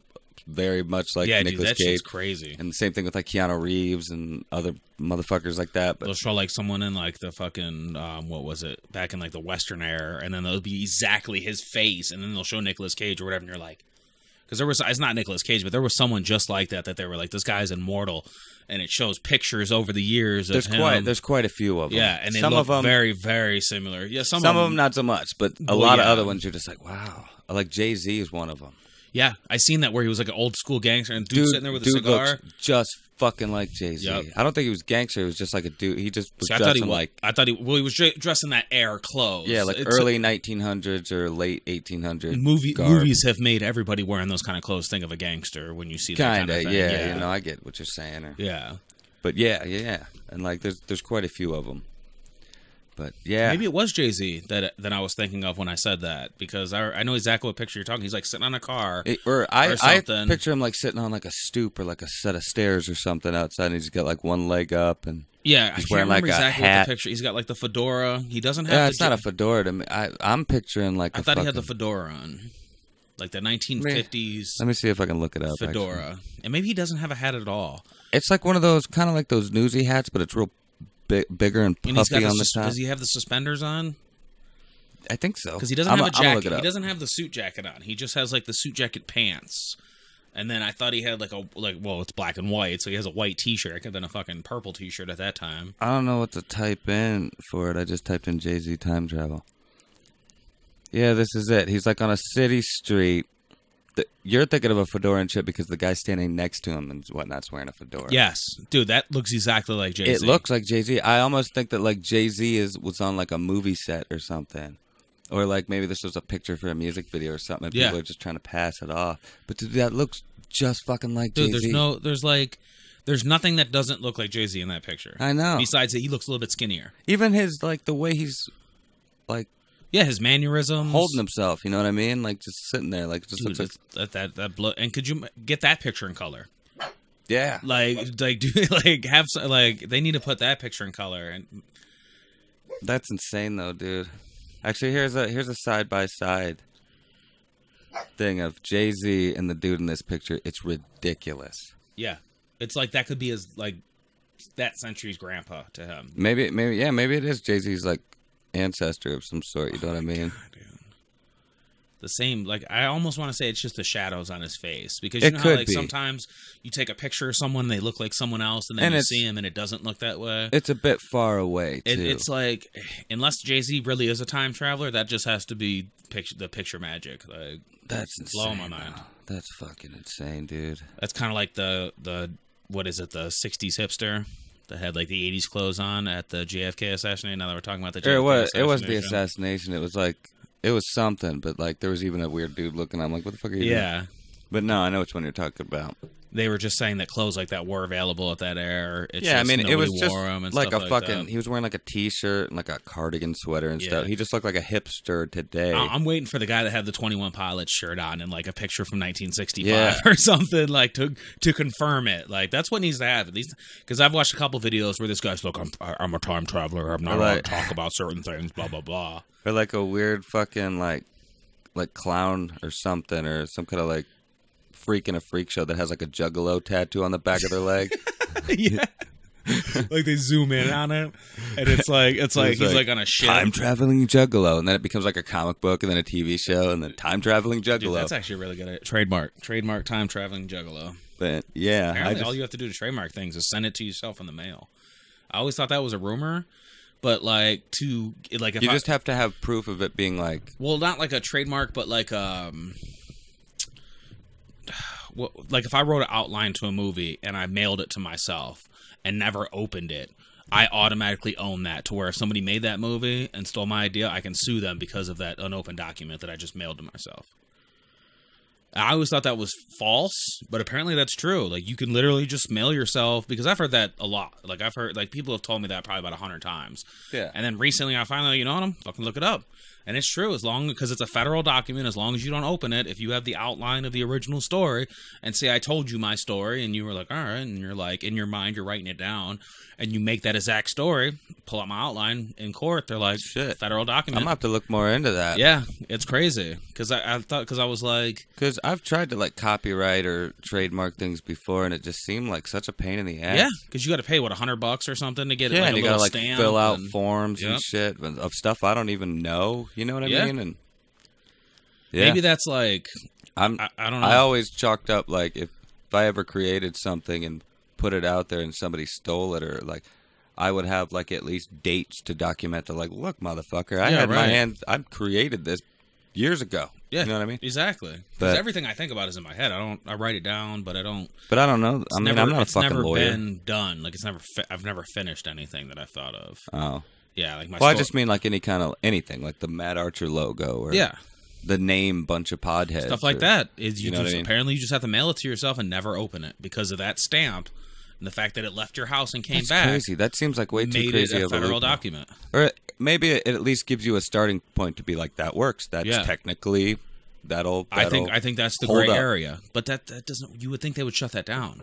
very much like Nicolas dude, that Cage. shit's crazy. And the same thing with like Keanu Reeves and other motherfuckers like that. But they'll show like someone in like the fucking what was it back in like the Western era, and then they'll be exactly his face, and then they'll show Nicolas Cage or whatever, and you're like, because it's not Nicolas Cage, but there was someone just like that they were like, this guy's immortal, and it shows pictures over the years of him. There's quite a few of them. Yeah, and they look very, very similar. Yeah, some of them not so much, but a lot of other ones you're just like, wow. Like Jay-Z is one of them. Yeah, I seen that where he was like an old school gangster and dude sitting there with a cigar. Looks just fucking like Jay-Z. Yep. I don't think he was gangster. He was just like a dude. He just was he was dressed in that Air clothes. Yeah, like early 1900s or late 1800s. Movies have made everybody wearing those kind of clothes think of a gangster when you see that kind of thing. Yeah. You know, I get what you're saying. Yeah. But yeah. And like there's quite a few of them. But yeah, maybe it was Jay-Z that I was thinking of when I said that, because I know exactly what picture you're talking. He's like sitting on a car or something. I picture him like sitting on like a stoop or like a set of stairs or something outside, and he's got like one leg up, and yeah, he's wearing like exactly a hat. What the picture. He's got like the fedora. He doesn't have. Yeah, it's not a fedora to me. I'm picturing like. I thought he had the fedora on, like the 1950s. Let me see if I can look it up. Fedora, actually. And maybe he doesn't have a hat at all. It's like one of those kind of like those newsy hats, but it's real. Bigger and puffy on the top. Does he have the suspenders on? I think so. Because he doesn't have a jacket. He doesn't have the suit jacket on. He just has like the suit jacket pants. And then I thought he had well, it's black and white, so he has a white T-shirt. It could have been a fucking purple T-shirt at that time. I don't know what to type in for it. I just typed in Jay-Z time travel. Yeah, this is it. He's like on a city street. You're thinking of a fedora and shit because the guy standing next to him and whatnot's wearing a fedora. Yes, dude, that looks exactly like Jay-Z. It looks like Jay-Z. I almost think that like Jay-Z was on like a movie set or something, or like maybe this was a picture for a music video or something. And people are just trying to pass it off. But dude, that looks just fucking like Jay-Z. There's nothing that doesn't look like Jay-Z in that picture. I know. Besides that, he looks a little bit skinnier. Even his like the way he's like. Yeah, his mannerisms, holding himself. You know what I mean? Like just sitting there, like just dude, looks like that blood. And could you get that picture in color? Yeah, they need to put that picture in color. And that's insane, though, dude. Actually, here's a side by side thing of Jay-Z and the dude in this picture. It's ridiculous. Yeah, it's like that could be his like that century's grandpa to him. Maybe it is Jay-Z's like ancestor of some sort, you know what I mean? The same, like I almost want to say it's just the shadows on his face, because you know how like sometimes you take a picture of someone, they look like someone else, and then you see him and it doesn't look that way. It's a bit far away too. It's like, unless Jay-Z really is a time traveler, that just has to be the picture magic. Like that's insane. Blowing my mind. That's fucking insane, dude. That's kind of like the what is it, the 60s hipster that had like the 80s clothes on at the JFK assassination. Now that we're talking about the JFK assassination. It was the assassination. It was like, it was something, but like there was even a weird dude looking. I'm like, what the fuck are you doing? But no, I know which one you're talking about. They were just saying that clothes like that were available at that era. It's yeah, just I mean, it was just like a fucking. He was wearing like a t-shirt and like a cardigan sweater and stuff. He just looked like a hipster today. I'm waiting for the guy that had the 21 Pilots shirt on and like a picture from 1965 or something, like to confirm it. Like that's what needs to happen. Because I've watched a couple videos where this guy's like, I'm a time traveler. I'm not allowed to talk about certain things. Blah blah blah. Or like a weird fucking like clown or something, or some kind of like freak in a freak show that has like a juggalo tattoo on the back of their leg. Yeah. Like they zoom in on it, and it's like he's like on a ship. Time traveling juggalo, and then it becomes like a comic book, and then a TV show, and then time traveling juggalo. Dude, that's actually really good. Trademark time traveling juggalo. But yeah, apparently all you have to do to trademark things is send it to yourself in the mail. I always thought that was a rumor. But like if you just have to have proof of it being like, well, not like a trademark, but like like if I wrote an outline to a movie and I mailed it to myself and never opened it, I automatically own that. To where if somebody made that movie and stole my idea, I can sue them because of that unopened document that I just mailed to myself. I always thought that was false, but apparently that's true. Like, you can literally just mail yourself, because I've heard that a lot. Like, I've heard, like, people have told me that probably about 100 times. Yeah. And then recently I finally, you know what, I'm fucking look it up. And it's true, because it's a federal document, as long as you don't open it, if you have the outline of the original story, and say, I told you my story, and you were like, all right, and you're like, in your mind, you're writing it down, and you make that exact story, pull out my outline in court, they're like, shit, federal document. I'm going to have to look more into that. Yeah, it's crazy. Because I was like... Because I've tried to, like, copyright or trademark things before, and it just seemed like such a pain in the ass. Yeah, because you got to pay, what, $100 or something to get it, like, and a you little gotta, like, stamp fill out forms and shit of stuff I don't even know. You know what I mean? And maybe that's like... I don't know. I always chalked up, like, if I ever created something and put it out there and somebody stole it, or, like... I would have, like, at least dates to document. Look, motherfucker, I had my hand. I created this years ago. Yeah, you know what I mean? Exactly. Because everything I think about is in my head. I write it down, but I don't. But I don't know. I mean, I'm not a fucking lawyer. It's never been done. Like, I've never finished anything that I've thought of. Oh. Yeah, like my. Well, I just mean like any kind of anything, like the Mad Archer logo, or the name Buncha Podheads, stuff like that. You know what I mean? Apparently, you just have to mail it to yourself and never open it because of that stamp. And the fact that it left your house and came back. That's crazy. That seems like way too crazy of a federal document. Or maybe it at least gives you a starting point to be like, that works. That's technically that'll I think that's the gray area. But that doesn't. You would think they would shut that down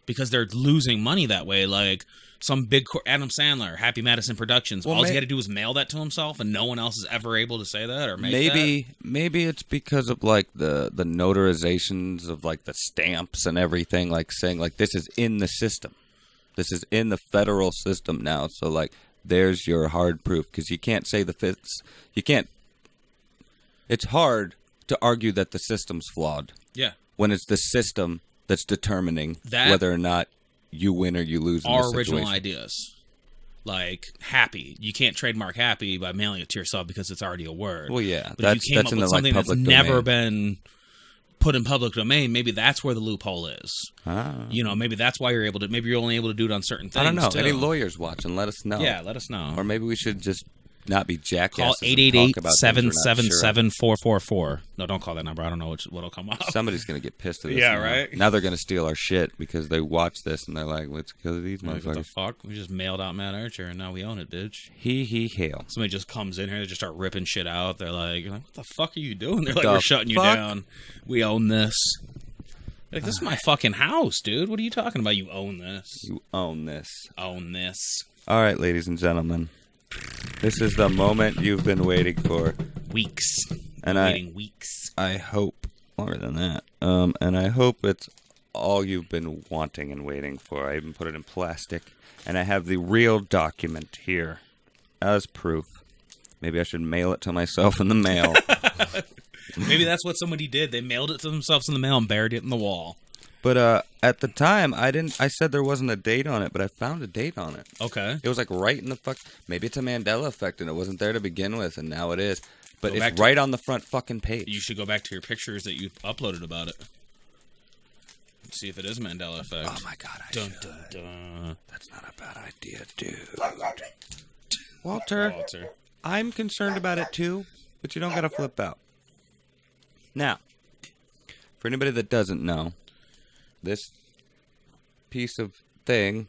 because they're losing money that way. Like some big Adam Sandler, Happy Madison Productions. All he had to do was mail that to himself, and no one else is ever able to say that or make that. Maybe it's because of like the notarizations of like the stamps and everything, like saying like this is in the system, this is in the federal system now. So like there's your hard proof, because you can't say you can't. It's hard to argue that the system's flawed. Yeah. When it's the system that's determining whether or not you win or you lose in this situation. Our original ideas. Like, happy. You can't trademark happy by mailing it to yourself because it's already a word. Well, yeah. But if you came up with something that's never been put in public domain, maybe that's where the loophole is. Ah. You know, maybe that's why maybe you're only able to do it on certain things. I don't know. Too. Any lawyers watching, let us know. Yeah, let us know. Or maybe we should just not be jackasses. Call 888-777-444. No, don't call that number. I don't know what'll come up. Somebody's going to get pissed at us. Yeah, right? Now they're going to steal our shit because they watch this and they're like, let's kill these motherfuckers. What the fuck? We just mailed out Mad Archer and now we own it, bitch. Hail. Somebody just comes in here, they just start ripping shit out. They're like, what the fuck are you doing? They're like, we're shutting you down. We own this. Like, this is my fucking house, dude. What are you talking about? You own this. You own this. Own this. All right, ladies and gentlemen. This is the moment you've been waiting for. Weeks. And waiting weeks. I hope, longer than that, and I hope it's all you've been wanting and waiting for. I even put it in plastic, and I have the real document here as proof. Maybe I should mail it to myself in the mail. Maybe that's what somebody did. They mailed it to themselves in the mail and buried it in the wall. But at the time, I said there wasn't a date on it, but I found a date on it. Okay. It was like right in the maybe it's a Mandela effect and it wasn't there to begin with, and now it is. But it's right on the front fucking page. You should go back to your pictures that you uploaded about it. See if it is Mandela effect. Oh my god, I Dun, should. dun, dun. That's not a bad idea, dude. Walter, I'm concerned about it too, but you don't gotta flip out. Now, for anybody that doesn't know, this piece of thing,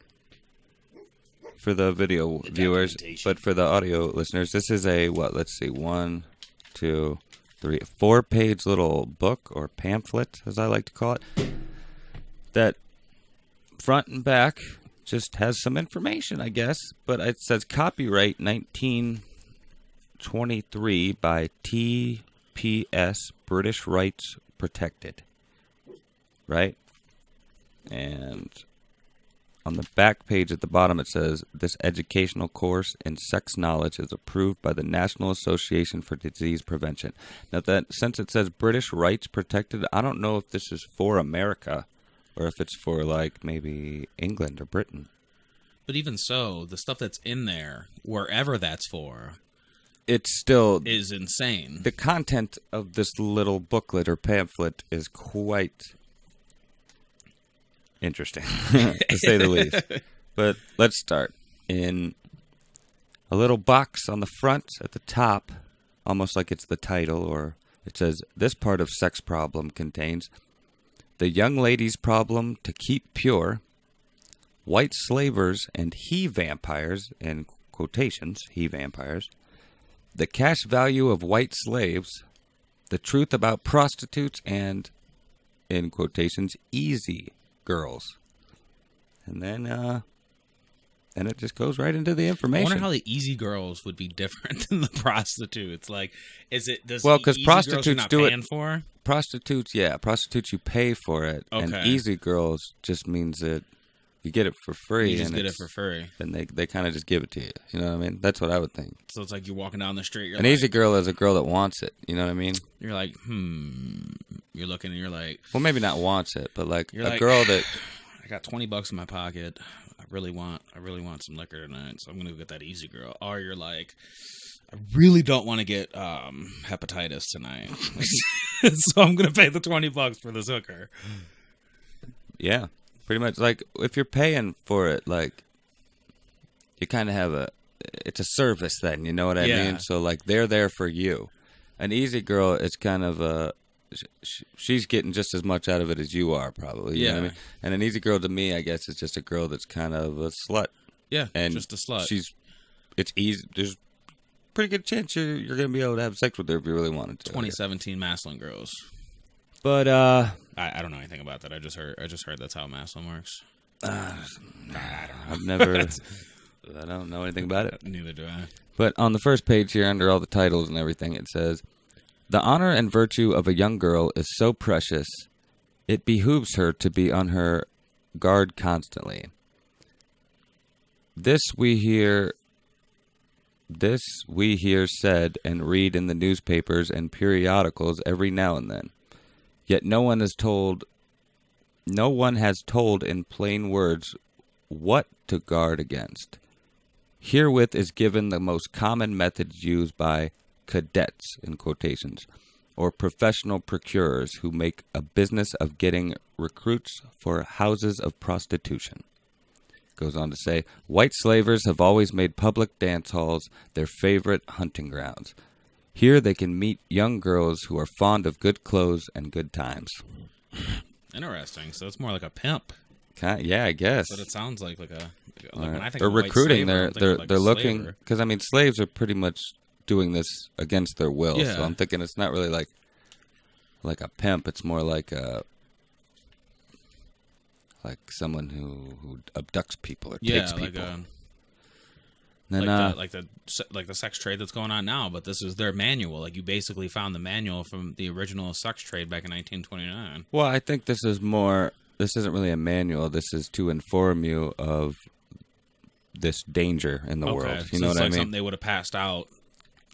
for the video viewers, but for the audio listeners, this is a, let's see, 1, 2, 3, 4-page little book, or pamphlet, as I like to call it, that front and back just has some information, I guess, but it says copyright 1923 by TPS, British Rights Protected, right? And on the back page at the bottom it says, this educational course in sex knowledge is approved by the National Association for Disease Prevention. Now, that since it says British Rights Protected, I don't know if this is for America or if it's for, like, maybe England or Britain. But even so, the stuff that's in there, wherever that's for, it's still is insane. The content of this little booklet or pamphlet is quite interesting, to say the least. But let's start. In a little box on the front at the top, almost like it's the title, or it says, this part of sex problem contains the young lady's problem to keep pure, white slavers and he-vampires, in quotations, he-vampires, the cash value of white slaves, the truth about prostitutes, and, in quotations, easy girls. And then it just goes right into the information. I wonder how the easy girls would be different than the prostitutes. Like, is it because prostitutes do it for? Prostitutes, yeah, prostitutes you pay for it, okay. And easy girls just means that you get it for free. You just get it for free, and they kind of just give it to you. You know what I mean? That's what I would think. So it's like you're walking down the street. An easy girl is a girl that wants it. You know what I mean? You're like, You're looking and you're like, well, maybe not wants it, but like a girl that I got $20 in my pocket. I really want some liquor tonight, so I'm gonna go get that easy girl. Or you're like, I really don't want to get hepatitis tonight, so I'm gonna pay the $20 for this hooker. Yeah, pretty much. Like, if you're paying for it, like, you kind of have it's a service then, you know what I mean? So, like, they're there for you. An easy girl is kind of she's getting just as much out of it as you are, probably. You know what I mean? And an easy girl, to me, I guess, is just a girl that's kind of a slut. Yeah, and just a slut. It's easy. There's a pretty good chance you're going to be able to have sex with her if you really wanted to. 2017 Maslin girls. But I don't know anything about that. I just heard that's how Maslin works. I don't know. I don't know anything about it. Neither do I. But on the first page here, under all the titles and everything, it says, the honor and virtue of a young girl is so precious, it behooves her to be on her guard constantly. This we hear said and read in the newspapers and periodicals every now and then. Yet no one has told in plain words what to guard against. Herewith is given the most common methods used by cadets, in quotations, or professional procurers who make a business of getting recruits for houses of prostitution. Goes on to say, white slavers have always made public dance halls their favorite hunting grounds. Here they can meet young girls who are fond of good clothes and good times. Interesting. So it's more like a pimp. Yeah, I guess. But it sounds like a. When I think they're recruiting. They're looking, because I mean, slaves are pretty much doing this against their will. Yeah. So I'm thinking it's not really like a pimp. It's more like someone who abducts people or takes people. Like the sex trade that's going on now, but this is their manual. Like, you basically found the manual from the original sex trade back in 1929. Well, I think this is more. This isn't really a manual. This is to inform you of this danger in the world. You know what I mean? Something they would have passed out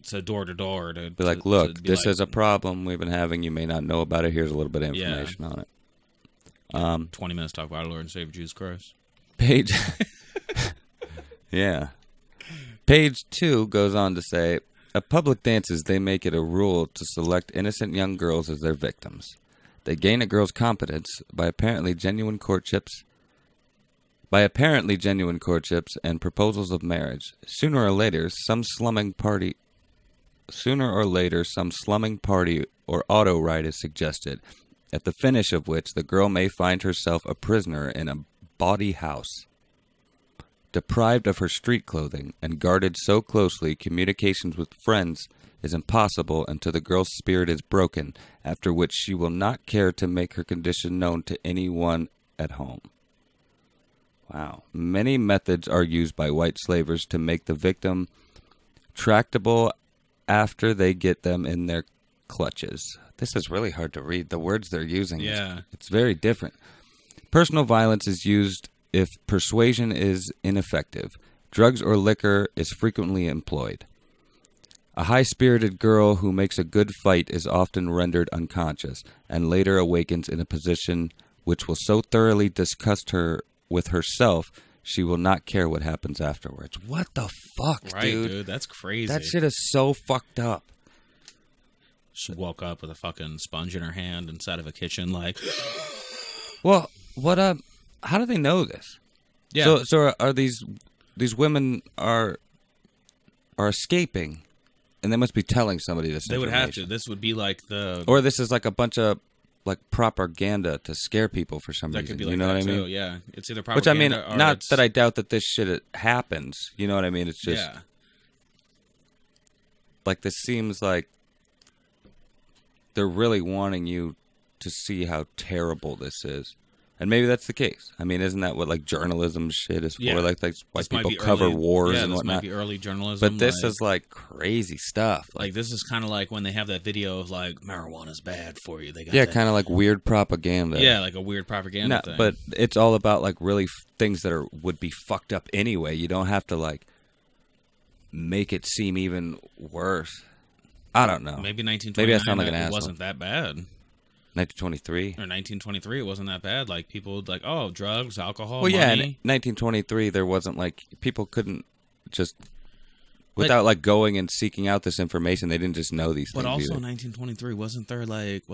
to door to door to be like, look, this is a problem we've been having. You may not know about it. Here's a little bit of information on it. 20 minutes talk about our Lord and Savior Jesus Christ. Page. Yeah. Page 2 goes on to say, at public dances, they make it a rule to select innocent young girls as their victims. They gain a girl's confidence by apparently genuine courtships and proposals of marriage. Sooner or later, some slumming party or auto ride is suggested, at the finish of which the girl may find herself a prisoner in a bawdy house. Deprived of her street clothing and guarded so closely, communications with friends is impossible until the girl's spirit is broken, after which she will not care to make her condition known to anyone at home. Wow. Many methods are used by white slavers to make the victim tractable after they get them in their clutches. This is really hard to read. The words they're using, Yeah. it's very different. Personal violence is used if persuasion is ineffective. Drugs or liquor is frequently employed. A high-spirited girl who makes a good fight is often rendered unconscious and later awakens in a position which will so thoroughly disgust her with herself, she will not care what happens afterwards. What the fuck, Right, dude? That's crazy. That shit is so fucked up. She woke up with a fucking sponge in her hand inside of a kitchen, like. Well, what? How do they know this? Yeah. So are these women are escaping, and they must be telling somebody this. They would have to. information. This would be like the. Or this is like a bunch of like propaganda to scare people for some That reason. could be like you know that what I mean? too. Yeah, it's either Which I mean, propaganda or not it's, that I doubt that this shit happens. You know what I mean? It's just Yeah. like this seems like they're really wanting you to see how terrible this is. And maybe that's the case. I mean, isn't that what like journalism shit is for? Yeah. Like why This might people be cover early, wars yeah, and this whatnot. might be early journalism. But this is like crazy stuff. like this is kind of like when they have that video of like marijuana's bad for you. They got Yeah, that- kind of like weird propaganda. Yeah, like a weird propaganda thing. But it's all about like really things that would be fucked up anyway. You don't have to like make it seem even worse. I don't know. Maybe 1929. Maybe I sound like an it asshole. wasn't that bad. 1923. Or 1923, it wasn't that bad. Like people would like, oh, drugs, alcohol, Well, yeah, in money. 1923 there wasn't like people couldn't just without like going and seeking out this information. They didn't just know these But things. also either. in 1923, wasn't there like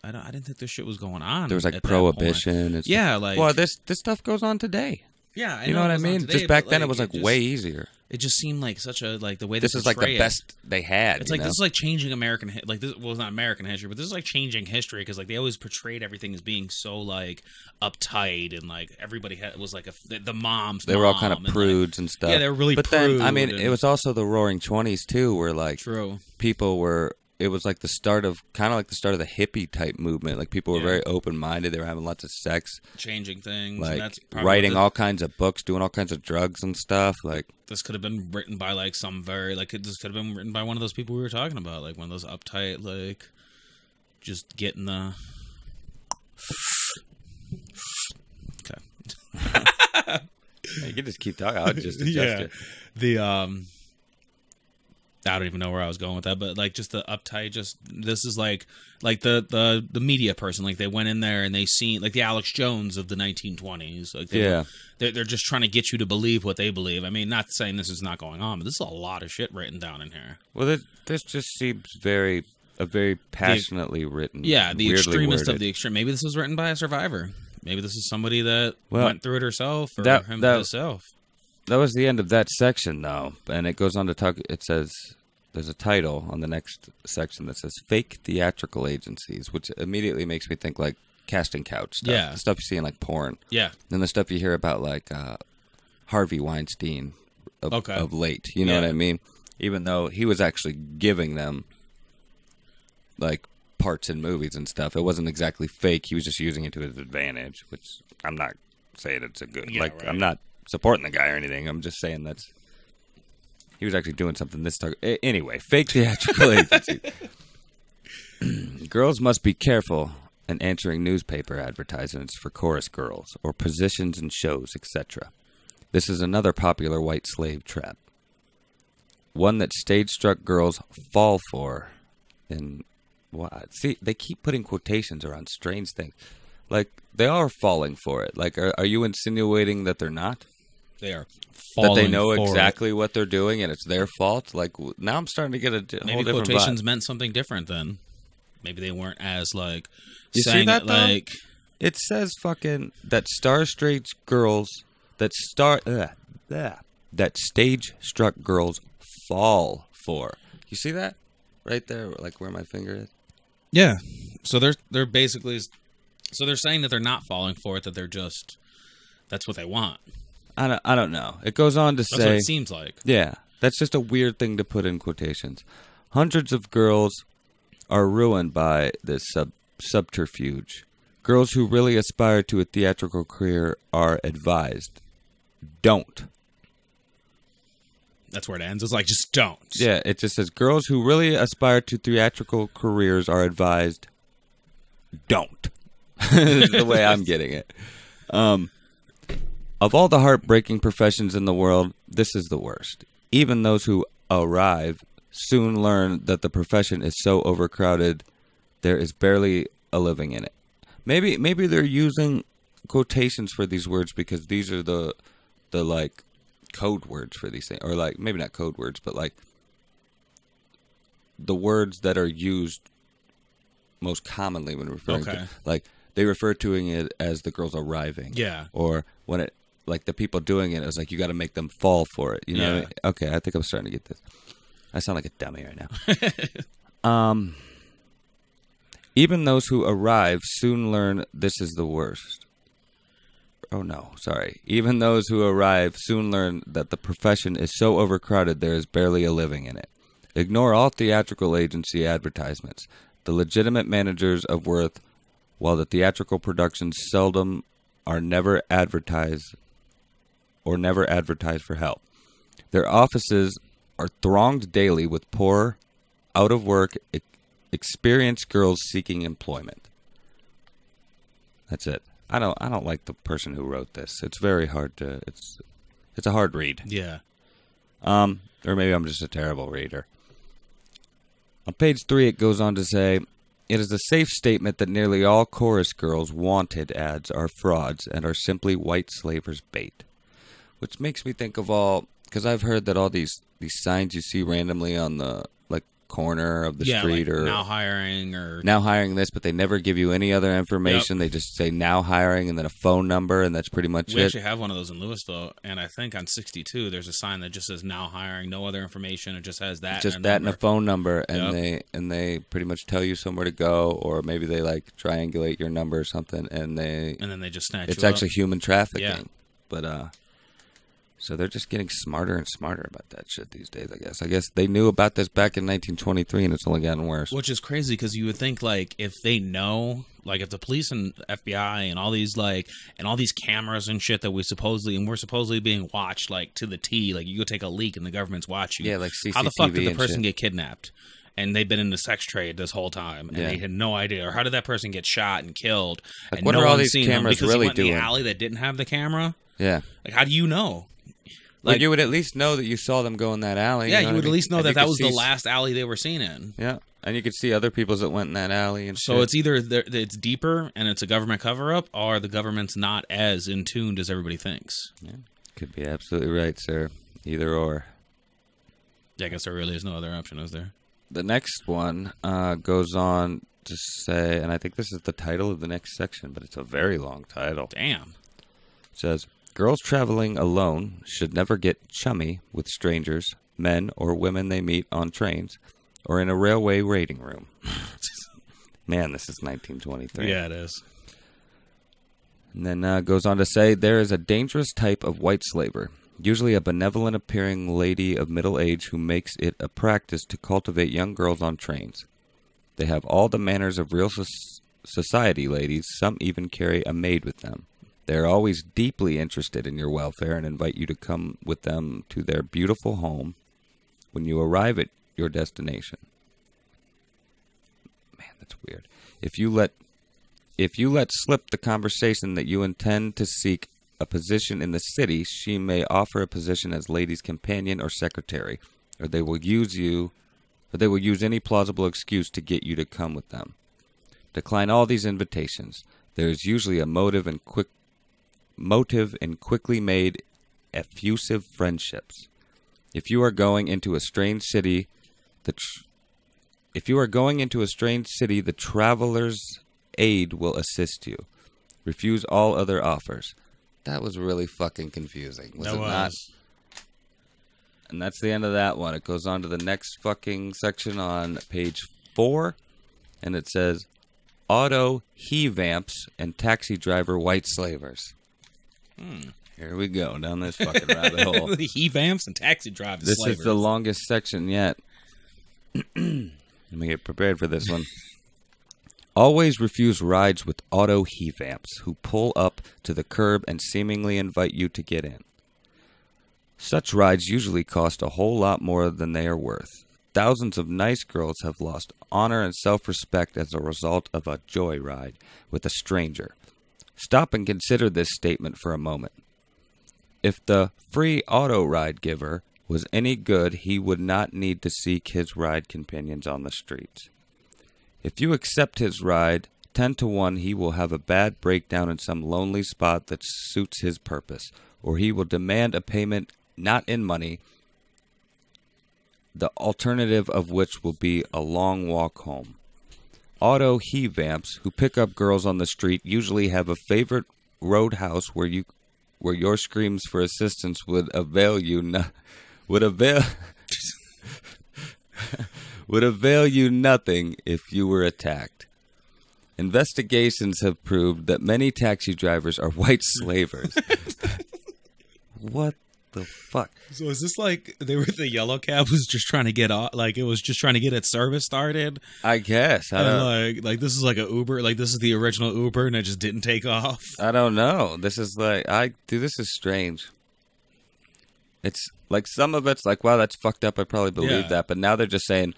I didn't think this shit was going on. There was at like that prohibition. point. And stuff. Yeah, like well, this stuff goes on today. yeah, I You know what it I was on mean? today, Just back but, then, it was like just- way easier. It just seemed like such a like the way This they is like the portray it. best they had. It's you like know? this is like changing American like this. Well, it's not American history, but this is like changing history because like they always portrayed everything as being so like uptight and like everybody was like the moms. They were all kind of mom, and, prudes and stuff. Yeah, they were really But prude. then, I mean, and- it was also the Roaring '20s too, where like true. people were. It was like the start of kind of like the start of the hippie type movement. Like people were Yeah. very open minded. They were having lots of sex, Changing things. like and that's probably writing what all kinds of books, doing all kinds of drugs and stuff. Like this could have been written by like some very like this could have been written by one of those people we were talking about, like one of those uptight like just getting the. Okay. you can just keep talking. I'll just adjust it. The I don't even know where I was going with that, but like just the uptight, just this is like the media person, like they went in there and they seen like the Alex Jones of the 1920s, like they're just trying to get you to believe what they believe. I mean, not saying this is not going on, but this is a lot of shit written down in here. Well, this just seems very passionately written. Yeah, the weirdly extremist worded. of the extreme. Maybe this was written by a survivor. Maybe this is somebody that Well, went through it herself or him that- himself. That was the end of that section, though, and it goes on to talk. It says there's a title on the next section that says "Fake Theatrical Agencies," which immediately makes me think like casting couch stuff. Yeah. The stuff you see in like porn. Yeah. And the stuff you hear about like Harvey Weinstein of late. You know Yeah. what I mean? Even though he was actually giving them like parts in movies and stuff, it wasn't exactly fake. He was just using it to his advantage, which I'm not saying it's a good. Yeah, like right. I'm not supporting the guy or anything. I'm just saying he was actually doing something this time. Anyway, fake theatrical agency. Girls must be careful in answering newspaper advertisements for chorus girls or positions in shows, etc. This is another popular white slave trap. One that stage-struck girls fall for. And what? See, they keep putting quotations around strange things. Like, they are falling for it. Like, are you insinuating that they're not? They are That falling they know for exactly what they're doing and it's their fault? Like, now I'm starting to get a whole Maybe different quotations vibe. meant something different then. maybe they weren't as like You see saying that, it though? like It says fucking that stage-struck girls fall for. You see that right there, like where my finger is? yeah. So they're basically they're saying that they're not falling for it, that they're just that's what they want. I don't know. It goes on to That's say, what it seems like. yeah, that's just a weird thing to put in quotations. Hundreds of girls are ruined by this subterfuge. Girls who really aspire to a theatrical career are advised, don't. That's where it ends. It's like, just don't. Yeah, it just says girls who really aspire to theatrical careers are advised, don't. Is the way I'm getting it. Of all the heartbreaking professions in the world, this is the worst. Even those who arrive soon learn that the profession is so overcrowded, there is barely a living in it. Maybe they're using quotations for these words because these are the like code words for these things, or like maybe not code words, but like the words that are used most commonly when referring to, like they refer to it as the girls arriving, Yeah. or when it like the people doing it, it was like you got to make them fall for it. You know? Yeah. What I mean? Okay, I think I'm starting to get this. I sound like a dummy right now. Even those who arrive soon learn this is the worst. Oh no, sorry. Even those who arrive soon learn that the profession is so overcrowded there is barely a living in it. Ignore all theatrical agency advertisements. The legitimate managers of worth, while the theatrical productions seldom are never advertised for help. Their offices are thronged daily with poor, out of work, experienced girls seeking employment. That's it. I don't like the person who wrote this. It's very hard to it's a hard read. Yeah. Or maybe I'm just a terrible reader. On page 3 it goes on to say, it is a safe statement that nearly all chorus girls wanted ads are frauds and are simply white slavers' bait. Which makes me think of all, because I've heard that all these signs you see randomly on the like corner of the street, like or now hiring this, but they never give you any other information. They just say now hiring and then a phone number, and that's pretty much We it. actually have one of those in Louisville, and I think on 62 there's a sign that just says now hiring, no other information. It just has that. Just that and a phone number, and Yep. they pretty much tell you somewhere to go, or maybe they like triangulate your number or something, and then they just snatch it's you actually up. human trafficking. Yeah. But so they're just getting smarter and smarter about that shit these days, I guess. I guess they knew about this back in 1923, and it's only gotten worse. Which is crazy, because you would think, like, if they know, like, if the police and FBI and all these, like, and all these cameras and shit that we're supposedly being watched, like, to the T, like, you go take a leak and the government's watching. Yeah, like CCTV. How the fuck did the and person shit. get kidnapped? And they've been in the sex trade this whole time, and they had no idea. Or how did that person get shot and killed? Like, and what no are all one's these seen them cameras because really he went in doing? the alley that didn't have the camera? Yeah. Like, how do you know? Like, you would at least know that you saw them go in that alley. Yeah, you know you would what I at mean? least know And that you that could was the see- last alley they were seen in. Yeah, and you could see other people that went in that alley and So shit. it's either it's deeper and it's a government cover-up, or the government's not as in tuned as everybody thinks. Yeah, could be absolutely right, sir. Either or. Yeah, I guess there really is no other option, is there? The next one goes on to say, and I think this is the title of the next section, but it's a very long title. Damn. It says, girls traveling alone should never get chummy with strangers, men or women they meet on trains, or in a railway waiting room. Man, this is 1923. Yeah, it is. And then goes on to say, there is a dangerous type of white slaver, usually a benevolent-appearing lady of middle age who makes it a practice to cultivate young girls on trains. They have all the manners of real society ladies. Some even carry a maid with them. They are always deeply interested in your welfare and invite you to come with them to their beautiful home when you arrive at your destination. Man, that's weird. If you let slip the conversation that you intend to seek a position in the city, she may offer a position as lady's companion or secretary, or they will use any plausible excuse to get you to come with them. Decline all these invitations. There is usually a motive in quickly made effusive friendships. If you are going into a strange city, If you are going into a strange city, the traveler's aid will assist you. Refuse all other offers. That was really fucking confusing. Was it not? And that's the end of that one. It goes on to the next fucking section on page 4. And it says, auto He-Vamps and taxi driver white slavers. Here we go, down this fucking rabbit hole. The He-Vamps and taxi drivers. This is the longest section yet. Let me get prepared for this one. Always refuse rides with auto He-Vamps who pull up to the curb and seemingly invite you to get in. Such rides usually cost a whole lot more than they are worth. Thousands of nice girls have lost honor and self-respect as a result of a joyride with a stranger. Stop and consider this statement for a moment. If the free auto ride giver was any good, he would not need to seek his ride companions on the streets. If you accept his ride, 10 to 1 he will have a bad breakdown in some lonely spot that suits his purpose, or he will demand a payment not in money, the alternative of which will be a long walk home. Auto He-Vamps who pick up girls on the street usually have a favorite roadhouse where your screams for assistance would avail you nothing if you were attacked. Investigations have proved that many taxi drivers are white slavers. What the fuck? So is this like the yellow cab was just trying to get off, like it was just trying to get its service started? I guess. Like this is like a Uber, like this is the original Uber and it just didn't take off. I don't know. This is like this is strange. It's like some of it's like, wow, that's fucked up. I probably believe that, but now they're just saying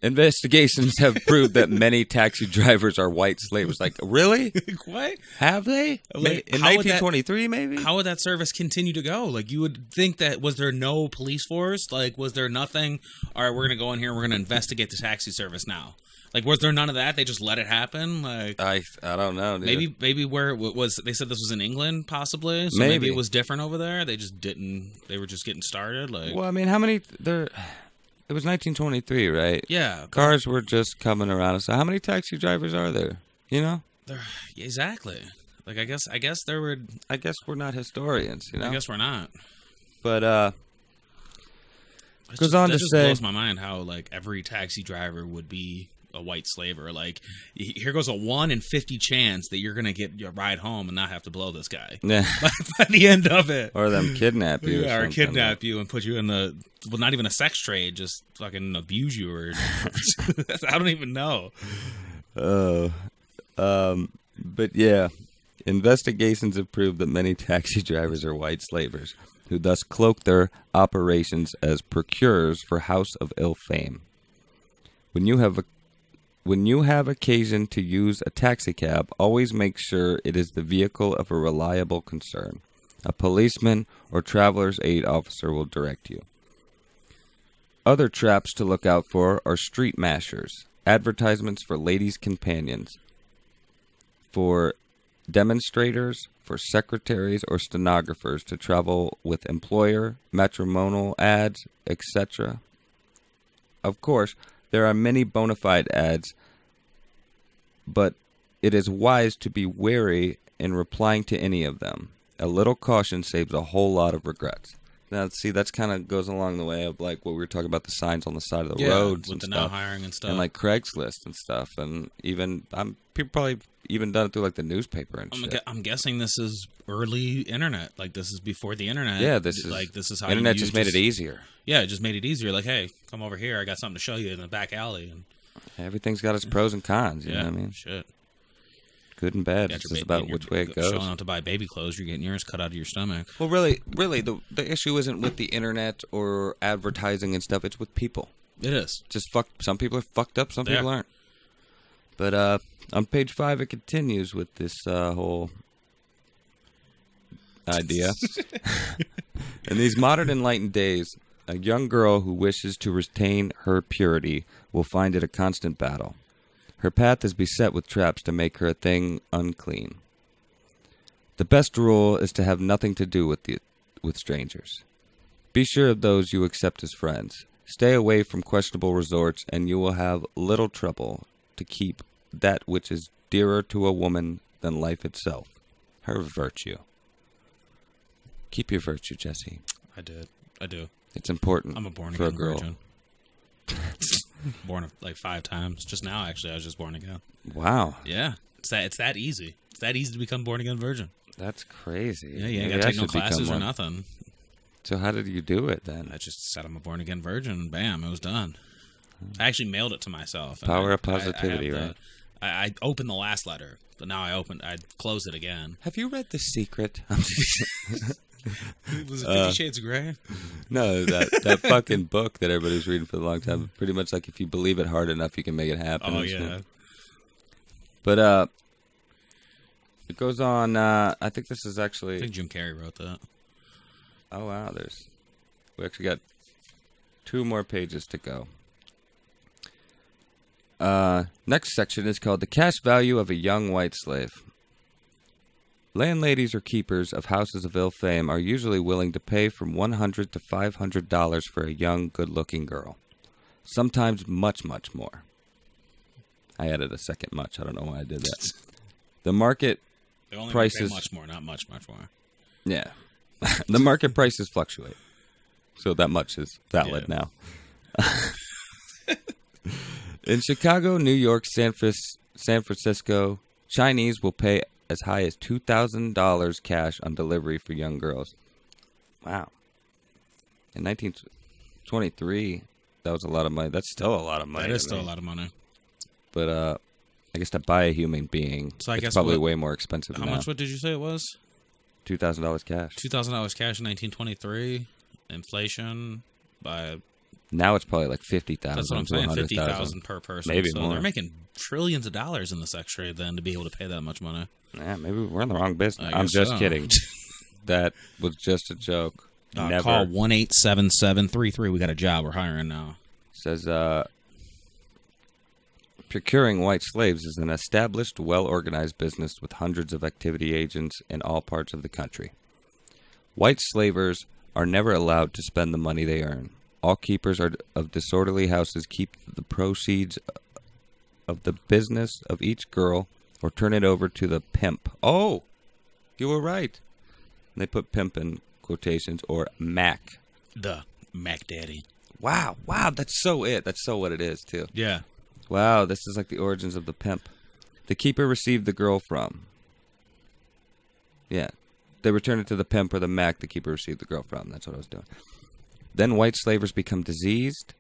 investigations have proved that many taxi drivers are white slavers. Like, really? What? Have they? Like, in 1923, maybe? How would that service continue to go? Like, you would think that, was there no police force? Like, was there nothing? All right, we're going to go in here and we're going to investigate the taxi service now. Like, was there none of that? They just let it happen? Like, I don't know, dude. Maybe where it was, they said this was in England, possibly? So maybe it was different over there? They just didn't, they were just getting started? Like, well, I mean, how many, it was 1923, right? Yeah. Cars were just coming around. So how many taxi drivers are there? You know? Exactly. Like, I guess there were... I guess we're not historians, you know? I guess we're not. But, goes on to say... It blows my mind how, like, every taxi driver would be a white slaver. Like, here goes a 1 in 50 chance that you're going to get your ride home and not have to blow this guy. Yeah. By the end of it. Or them kidnap you. Yeah, or kidnap you and put you in the... Well, not even a sex trade, just fucking abuse you or... I don't even know. But yeah, investigations have proved that many taxi drivers are white slavers, who thus cloak their operations as procurers for house of ill fame. When you have occasion to use a taxicab, always make sure it is the vehicle of a reliable concern. A policeman or traveler's aid officer will direct you. Other traps to look out for are street mashers, advertisements for ladies' companions, for demonstrators, for secretaries or stenographers to travel with employer, matrimonial ads, etc. Of course, there are many bona fide ads, but it is wise to be wary in replying to any of them. A little caution saves a whole lot of regrets. Now, see, that's kind of goes along the way of like what we were talking about, the signs on the side of the roads with and the stuff, now hiring and stuff, and like Craigslist and stuff, and even people probably even done it through like the newspaper and shit. I'm guessing this is early internet, like this is before the internet. Yeah, this is how internet just made it easier. Yeah, it just made it easier. Like, hey, come over here, I got something to show you in the back alley. And everything's got its pros and cons. You know what I mean? Shit. Good and bad. It's just about which way it goes. Showing up to buy baby clothes, you're getting yours cut out of your stomach. Well, really, the issue isn't with the internet or advertising and stuff. It's with people. It is. Just some people are fucked up. Some people aren't. But on page 5, it continues with this whole idea. In these modern enlightened days, a young girl who wishes to retain her purity will find it a constant battle. Her path is beset with traps to make her a thing unclean. The best rule is to have nothing to do with strangers. Be sure of those you accept as friends. Stay away from questionable resorts, and you will have little trouble to keep that which is dearer to a woman than life itself, her virtue. Keep your virtue, Jesse. I do. It's important. I'm a born for again a girl. virgin. Born like 5 times. Just now, actually, I was just born again. Wow. Yeah, it's that easy. It's that easy to become born again virgin. That's crazy. Yeah, you ain't got to take no classes or nothing. So how did you do it then? I just said I'm a born again virgin, and bam, it was done. I actually mailed it to myself. Power of positivity, right? I opened the last letter, but now I closed it again. Have you read The Secret? Was it 50 Shades of Grey? No, that fucking book that everybody's reading for a long time. Pretty much like if you believe it hard enough, you can make it happen. Oh, yeah. But it goes on. I think this is actually. I think Jim Carrey wrote that. Oh wow, we actually got 2 more pages to go. Next section is called The Cash Value of a Young White Slave. Landladies or keepers of houses of ill fame are usually willing to pay from $100 to $500 for a young, good-looking girl. Sometimes much, much more. I added a second much. I don't know why I did that. The market prices... much more, not much, much more. Yeah. The market prices fluctuate. So that much is valid now. In Chicago, New York, San Francisco, Chinese will pay as high as $2,000 cash on delivery for young girls. Wow. In 1923, that was a lot of money. That's still a lot of money. That is still a lot of money. But I guess to buy a human being, so it's probably way more expensive now. How much, what did you say it was? $2,000 cash. $2,000 cash in 1923. Inflation by... Now it's probably like 50,000. That's what I'm saying. 50,000 per person. Maybe so more. They're making trillions of dollars in the sex trade then to be able to pay that much money. Yeah, maybe we're in the wrong business. I'm just kidding. That was just a joke. Never. Call 1-877-33. We got a job. We're hiring now. Says, procuring white slaves is an established, well-organized business with hundreds of activity agents in all parts of the country. White slavers are never allowed to spend the money they earn. All keepers of disorderly houses keep the proceeds of the business of each girl or turn it over to the pimp. Oh, you were right. And they put pimp in quotations or Mac. The Mac Daddy. Wow, that's so it. That's so what it is, too. Yeah. Wow, this is like the origins of the pimp. The keeper received the girl from. Yeah. They return it to the pimp or the Mac the keeper received the girl from. That's what I was doing. Then white slavers become diseased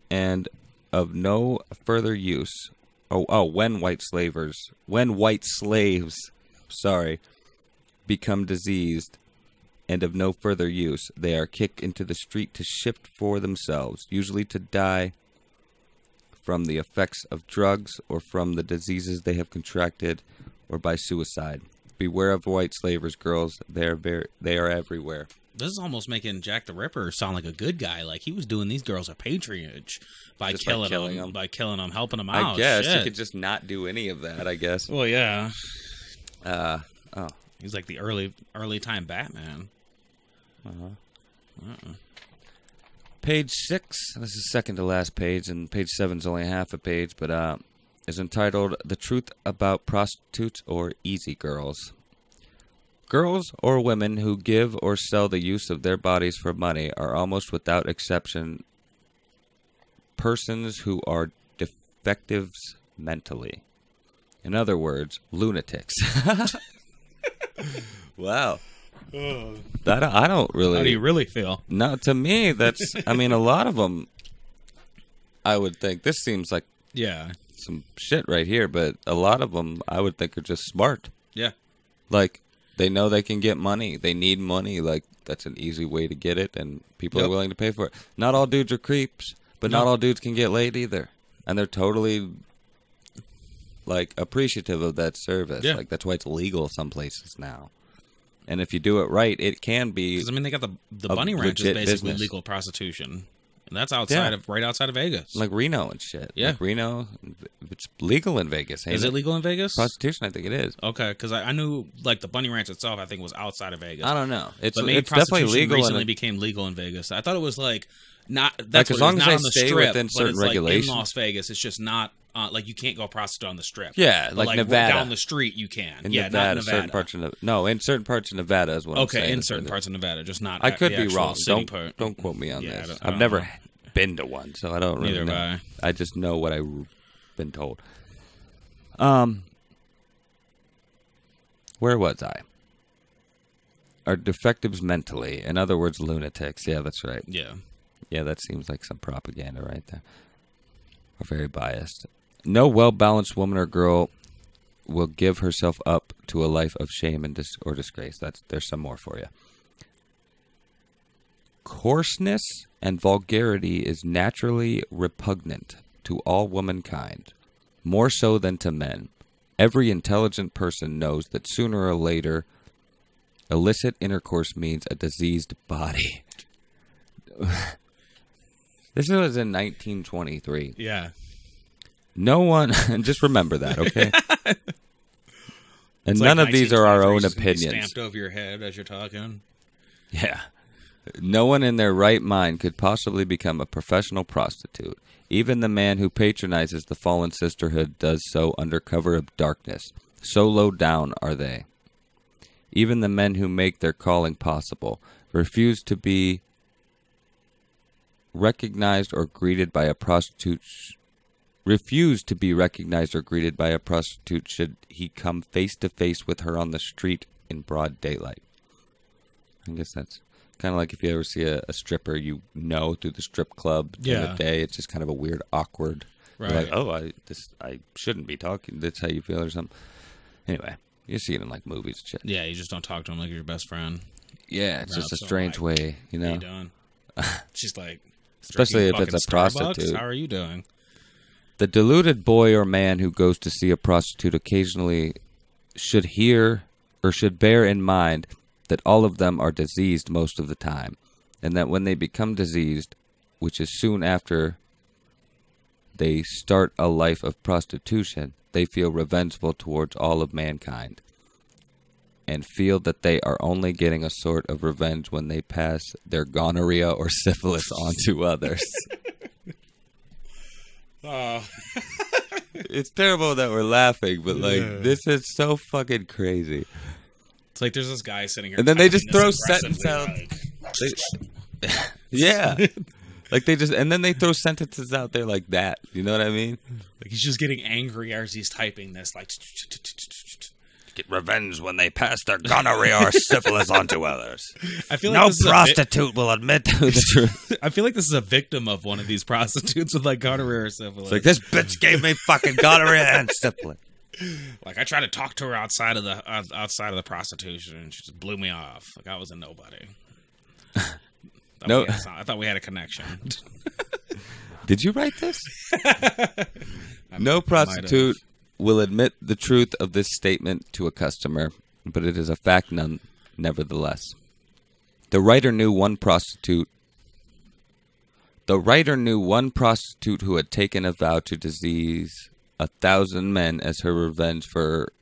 and of no further use. When white slaves, become diseased and of no further use, they are kicked into the street to shift for themselves, usually to die from the effects of drugs or from the diseases they have contracted or by suicide. Beware of white slavers, girls. They are everywhere. This is almost making Jack the Ripper sound like a good guy. Like he was doing these girls a patronage by killing them, helping them out. I guess you could just not do any of that. I guess. Well, yeah. He's like the early time Batman. Page 6. This is second to last page, and page 7 is only half a page, but is entitled "The Truth About Prostitutes or Easy Girls." Girls or women who give or sell the use of their bodies for money are almost without exception persons who are defectives mentally. In other words, lunatics. Wow. That I don't really... How do you really feel? No, to me, that's... I mean, a lot of them, I would think... This seems like some shit right here, but a lot of them, I would think, are just smart. Yeah. Like... They know they can get money. They need money. Like, that's an easy way to get it, and people are willing to pay for it. Not all dudes are creeps, but not all dudes can get laid either. And they're totally, like, appreciative of that service. Yeah. Like, that's why it's legal some places now. And if you do it right, it can be... Because, I mean, they got the bunny ranch is basically legal prostitution And that's right outside of Vegas. Like Reno and shit. Yeah. Like Reno, it's legal in Vegas. Is it legal in Vegas? Prostitution, I think it is. Okay, because I knew like the Bunny Ranch itself, I think was outside of Vegas. I don't know. It's definitely legal. Recently became legal in Vegas. I thought it was like not. Like, That's as long as not they on the stay strip, within but certain it's regulations. Like in Las Vegas, it's just not like you can't go prostitute on the strip. Yeah, But, like Nevada. down the street you can. In yeah, Nevada, not Nevada. certain parts of in certain parts of Nevada is what I'm saying. Okay, in certain parts of Nevada, just not. I could the be wrong. city part. Don't quote me on Yeah, this. I don't I've never know. been to one, so I don't really Neither know. have I just know what I've been told. Where was I? Are defectives mentally? In other words, lunatics. Yeah, that's right. Yeah. Yeah, that seems like some propaganda right there. Or very biased. No well-balanced woman or girl will give herself up to a life of shame and or disgrace. There's some more for you. Coarseness and vulgarity is naturally repugnant to all womankind, more so than to men. Every intelligent person knows that sooner or later, illicit intercourse means a diseased body. This was in 1923. Yeah. No one, and just remember that, okay? And It's none like of these are our own 1923 just gonna be opinions. Stamped over your head as you're talking. Yeah. No one in their right mind could possibly become a professional prostitute. Even the man who patronizes the fallen sisterhood does so under cover of darkness. So low down are they. Even the men who make their calling possible refuse to be recognized or greeted by a prostitute. Refuse to be recognized or greeted by a prostitute should he come face to face with her on the street in broad daylight. I guess that's kind of like if you ever see a stripper you know through the strip club in the day. It's just kind of a weird, awkward. Right. You're like, oh, I shouldn't be talking. That's how you feel or something. Anyway, you see it in like movies and shit. Yeah, you just don't talk to him like you're your best friend. Yeah, it's just a strange way, you know. How you doing? She's like, especially if drinking it's a fucking Starbucks? prostitute. How are you doing? The deluded boy or man who goes to see a prostitute occasionally should bear in mind that all of them are diseased most of the time, and that when they become diseased, which is soon after they start a life of prostitution, they feel revengeful towards all of mankind, and feel that they are only getting a sort of revenge when they pass their gonorrhea or syphilis on to others. It's terrible that we're laughing, but like this is so fucking crazy. It's like there's this guy sitting here, and then they just throw aggressively, sentences out. like- Yeah, like and then they throw sentences out there like that. You know what I mean? Like he's just getting angry as he's typing this. Like, get revenge when they pass their gonorrhea or syphilis onto others. I feel like No this is prostitute will admit to the truth. I feel like this is a victim of one of these prostitutes with like gonorrhea or syphilis. It's like, this bitch gave me fucking gonorrhea and syphilis. Like I tried to talk to her outside of the prostitution, and she just blew me off. Like I was a nobody. No, I thought we had a connection. Did you write this? No prostitute will admit the truth of this statement to a customer, but it is a fact nevertheless. The writer knew one prostitute who had taken a vow to disease 1,000 men as her revenge for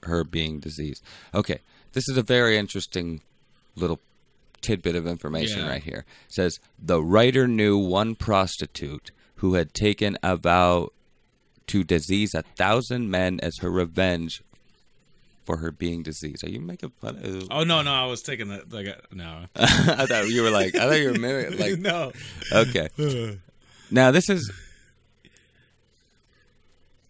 her being diseased. Okay, this is a very interesting little tidbit of information right here. It says, the writer knew one prostitute who had taken a vow to disease 1,000 men as her revenge for her being diseased. Are you making fun of? Oh no, I was taking that. Like, no, I thought you were like no. Okay. Now this is.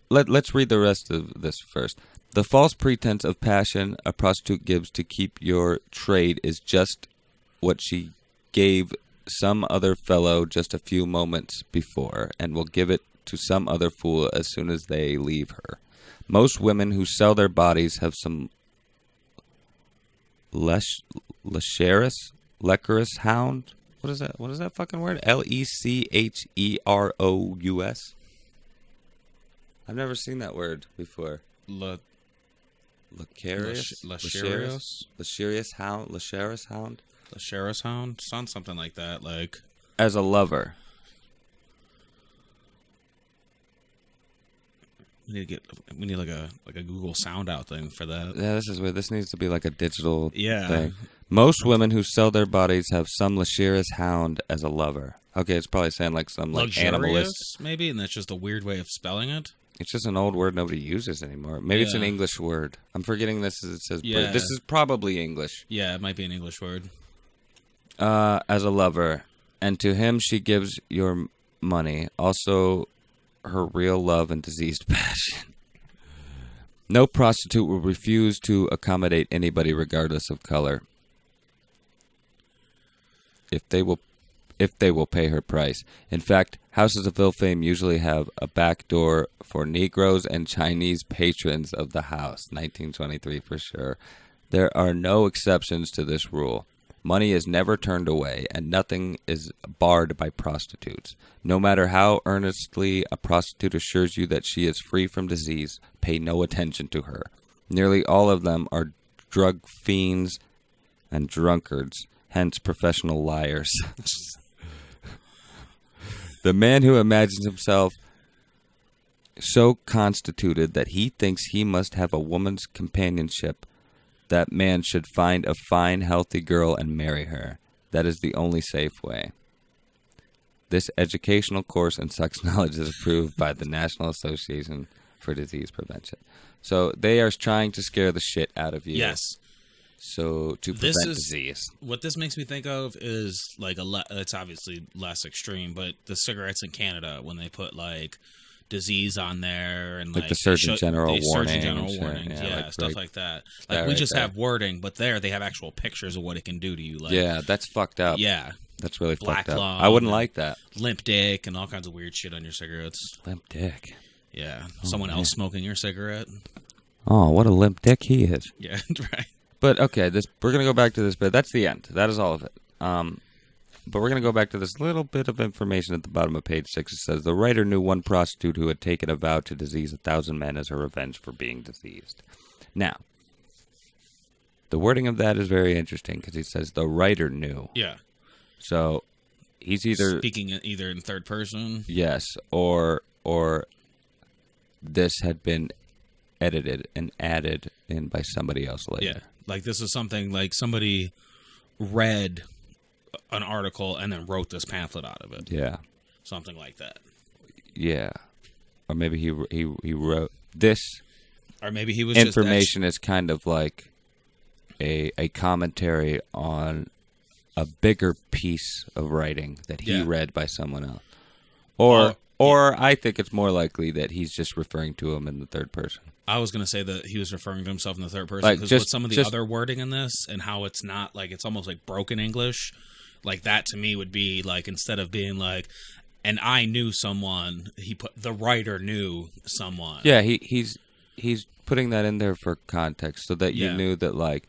Let's read the rest of this first. The false pretense of passion a prostitute gives to keep your trade is just what she gave some other fellow just a few moments before, and will give it to some other fool as soon as they leave her. Most women who sell their bodies have some lecherous hound. What is that? What is that fucking word? Lecherous? I've never seen that word before. Lecherous hound. The Sheriff's Hound sounds something like that. Like as a lover. We need like a Google sound out thing for that. Yeah, this is weird. This needs to be like a digital Yeah. thing. Most women who sell their bodies have some luscious hound as a lover. Okay, it's probably saying like some like Luxurious, animalist. maybe, and that's just a weird way of spelling it. It's just an old word nobody uses anymore. Maybe it's an English word. I'm forgetting this as it says. Yeah. This is probably English. Yeah, it might be an English word. As a lover, and to him she gives your money, also her real love and diseased passion. No prostitute will refuse to accommodate anybody regardless of color, if they will pay her price. In fact, houses of ill fame usually have a back door for Negroes and Chinese patrons of the house. 1923 for sure. There are no exceptions to this rule. Money is never turned away, and nothing is barred by prostitutes. No matter how earnestly a prostitute assures you that she is free from disease, pay no attention to her. Nearly all of them are drug fiends and drunkards, hence professional liars. The man who imagines himself so constituted that he thinks he must have a woman's companionship, that man should find a fine, healthy girl and marry her. That is the only safe way. This educational course in sex knowledge is approved by the National Association for Disease Prevention. So they are trying to scare the shit out of you. Yes. So to prevent disease. What this makes me think of is like it's obviously less extreme, but the cigarettes in Canada when they put like disease on there and like the Surgeon General warning, yeah, like, stuff like that. Like we just have wording, but there they have actual pictures of what it can do to you. Like, yeah, that's fucked up. Yeah, that's really black fucked up. lung, I wouldn't like that. Limp dick and all kinds of weird shit on your cigarettes. Limp dick. Yeah, someone else smoking your cigarette. Oh, what a limp dick he is. Yeah, right. But okay, we're gonna go back to this bit. That's the end. That is all of it. But we're going to go back to this little bit of information at the bottom of page 6. It says, the writer knew one prostitute who had taken a vow to disease 1,000 men as her revenge for being diseased. Now, the wording of that is very interesting because he says the writer knew. Yeah. So he's either... Speaking either in third person. Yes, or this had been edited and added in by somebody else later. Yeah, like this is something like somebody read an article and then wrote this pamphlet out of it. Yeah. Something like that. Yeah. Or maybe he wrote this. Or maybe he was information is kind of like a commentary on a bigger piece of writing that he read by someone else. Or I think it's more likely that he's just referring to him in the third person. I was going to say that he was referring to himself in the third person because with some of the other wording in this and how it's not like it's almost like broken English. Like that to me would be like instead of being like, and I knew someone, he put the writer knew someone. Yeah, he's putting that in there for context so that you knew that like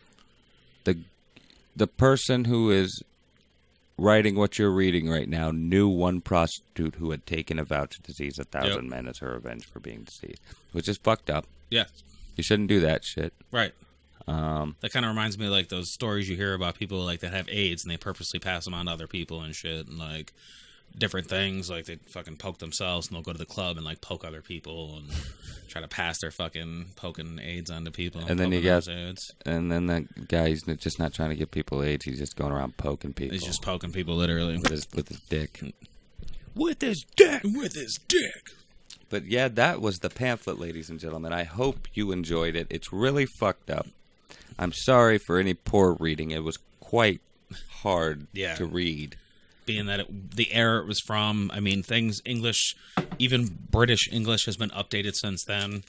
the person who is writing what you're reading right now knew one prostitute who had taken a vow to disease 1,000 men as her revenge for being deceased, which is fucked up. Yeah, you shouldn't do that shit. Right. That kind of reminds me of like those stories you hear about people like that have AIDS and they purposely pass them on to other people and shit and like different things. Like they fucking poke themselves and they'll go to the club and like poke other people and try to pass their fucking poking AIDS onto people. And then you got, and then that guy's just not trying to give people AIDS. He's just going around poking people. He's just poking people literally with his dick. With his dick. With his dick. But yeah, that was the pamphlet, ladies and gentlemen. I hope you enjoyed it. It's really fucked up. I'm sorry for any poor reading. It was quite hard to read. Being that the era it was from, I mean, things English, even British English has been updated since then.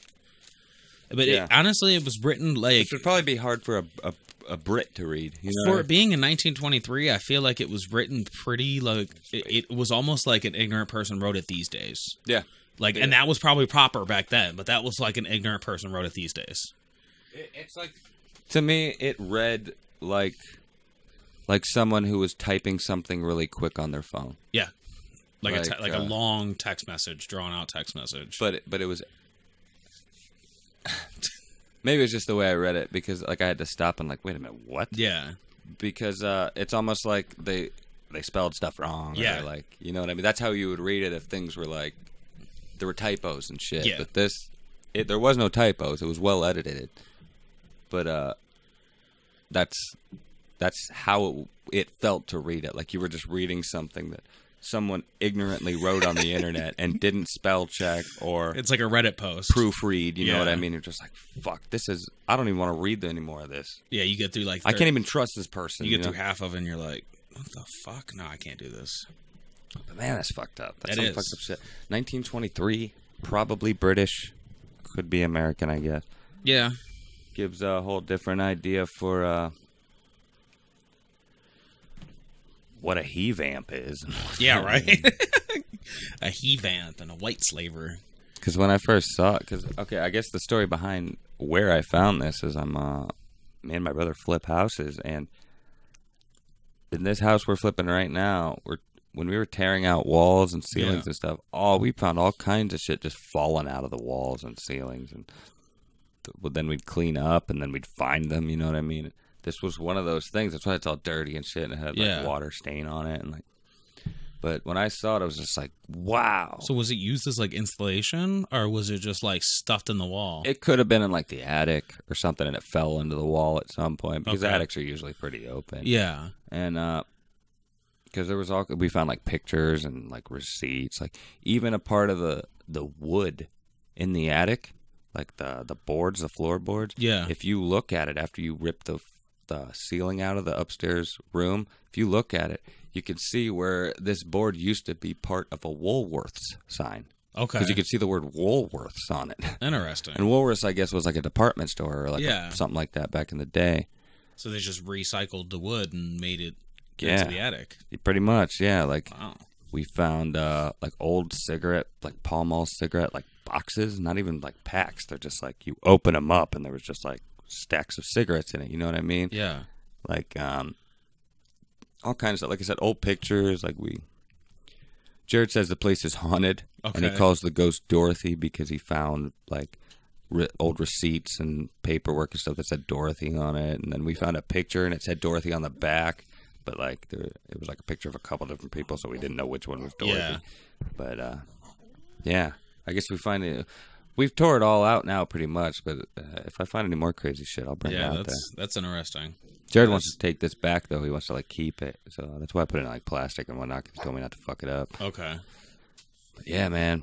But honestly, it was written like... It would probably be hard for a Brit to read. You know? For it being in 1923, I feel like it was written pretty like... It was almost like an ignorant person wrote it these days. Yeah. Like, and that was probably proper back then, but that was like an ignorant person wrote it these days. It's like... To me, it read like someone who was typing something really quick on their phone. Yeah, like a long text message, drawn out text message. But it was maybe it was just the way I read it because like I had to stop and like wait a minute, what? Yeah, because it's almost like they spelled stuff wrong. Yeah, or what I mean. That's how you would read it if things were like there were typos and shit. Yeah. But this there was no typos. It was well edited. But that's how it felt to read it. Like you were just reading something that someone ignorantly wrote on the internet and didn't spell check or it's like a Reddit post. Proofread, you know what I mean? You're just like, fuck, I don't even want to read any more of this. Yeah, you get through like... I can't even trust this person. You get through half of it and you're like, what the fuck? No, I can't do this. But man, that's fucked up. That's some fucked up shit. 1923, probably British. Could be American, I guess. Yeah. Gives a whole different idea for... what a He-Vamp is. Yeah, right? A He-Vamp and a white slaver. Because when I first saw it, I guess the story behind where I found this is me and my brother flip houses, and in this house we're flipping right now, when we were tearing out walls and ceilings and stuff, we found all kinds of shit just falling out of the walls and ceilings, and then we'd clean up, and then we'd find them, you know what I mean? This was one of those things. That's why it's all dirty and shit, and it had like water stain on it, and like. But when I saw it, I was just like, "Wow!" So was it used as like insulation, or was it just like stuffed in the wall? It could have been in like the attic or something, and it fell into the wall at some point because attics are usually pretty open. Yeah, and because there was we found like pictures and like receipts, like even a part of the wood in the attic, like the boards, the floorboards. Yeah, if you look at it after you rip the ceiling out of the upstairs room, if you look at it, you can see where this board used to be part of a Woolworths sign. Okay. Because you could see the word Woolworths on it. Interesting. And Woolworths, I guess, was like a department store or like something like that back in the day. So they just recycled the wood and made it get into the attic. Pretty much, yeah. Like wow. We found like old cigarette, like Pall Mall cigarette, like boxes, not even like packs. They're just like you open them up and there was just like stacks of cigarettes in it. You know what I mean? Yeah. Like all kinds of stuff. Like I said, old pictures. Like Jared says the place is haunted, and he calls the ghost Dorothy because he found like old receipts and paperwork and stuff that said Dorothy on it. And then we found a picture and it said Dorothy on the back, but like it was like a picture of a couple different people, so we didn't know which one was Dorothy. Yeah. But yeah, I guess we've tore it all out now pretty much. But if I find any more crazy shit, I'll bring it out there. That's interesting. Jared wants to take this back, though. He wants to, like, keep it. So that's why I put it in, like, plastic and whatnot. He told me not to fuck it up. Okay. But yeah, man.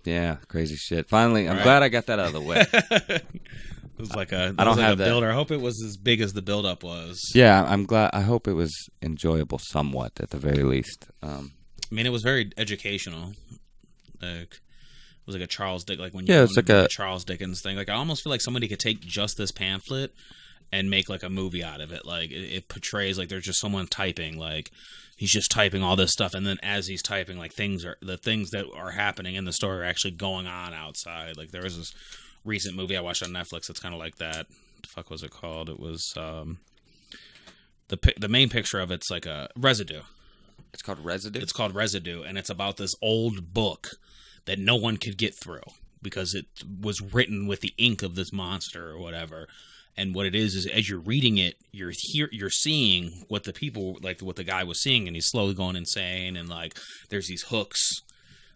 Yeah, crazy shit. Finally, I'm glad I got that out of the way. It was like a builder. I hope it was as big as the buildup was. Yeah, I'm glad. I hope it was enjoyable somewhat, at the very least. I mean, it was very educational. Like, it was like a Charles Dickens, like when it's like a Charles Dickens thing. Like, I almost feel like somebody could take just this pamphlet and make like a movie out of it. Like it portrays like there's just someone typing, like he's just typing all this stuff, and then as he's typing, like the things that are happening in the story are actually going on outside. Like there was this recent movie I watched on Netflix that's kind of like that. What the fuck was it called? It was the main picture of it's like a Residue. It's called Residue? It's called Residue, and it's about this old book that no one could get through because it was written with the ink of this monster or whatever. And what it is as you're reading it, you're seeing what the people, like what the guy was seeing, and he's slowly going insane. And like, there's these hooks.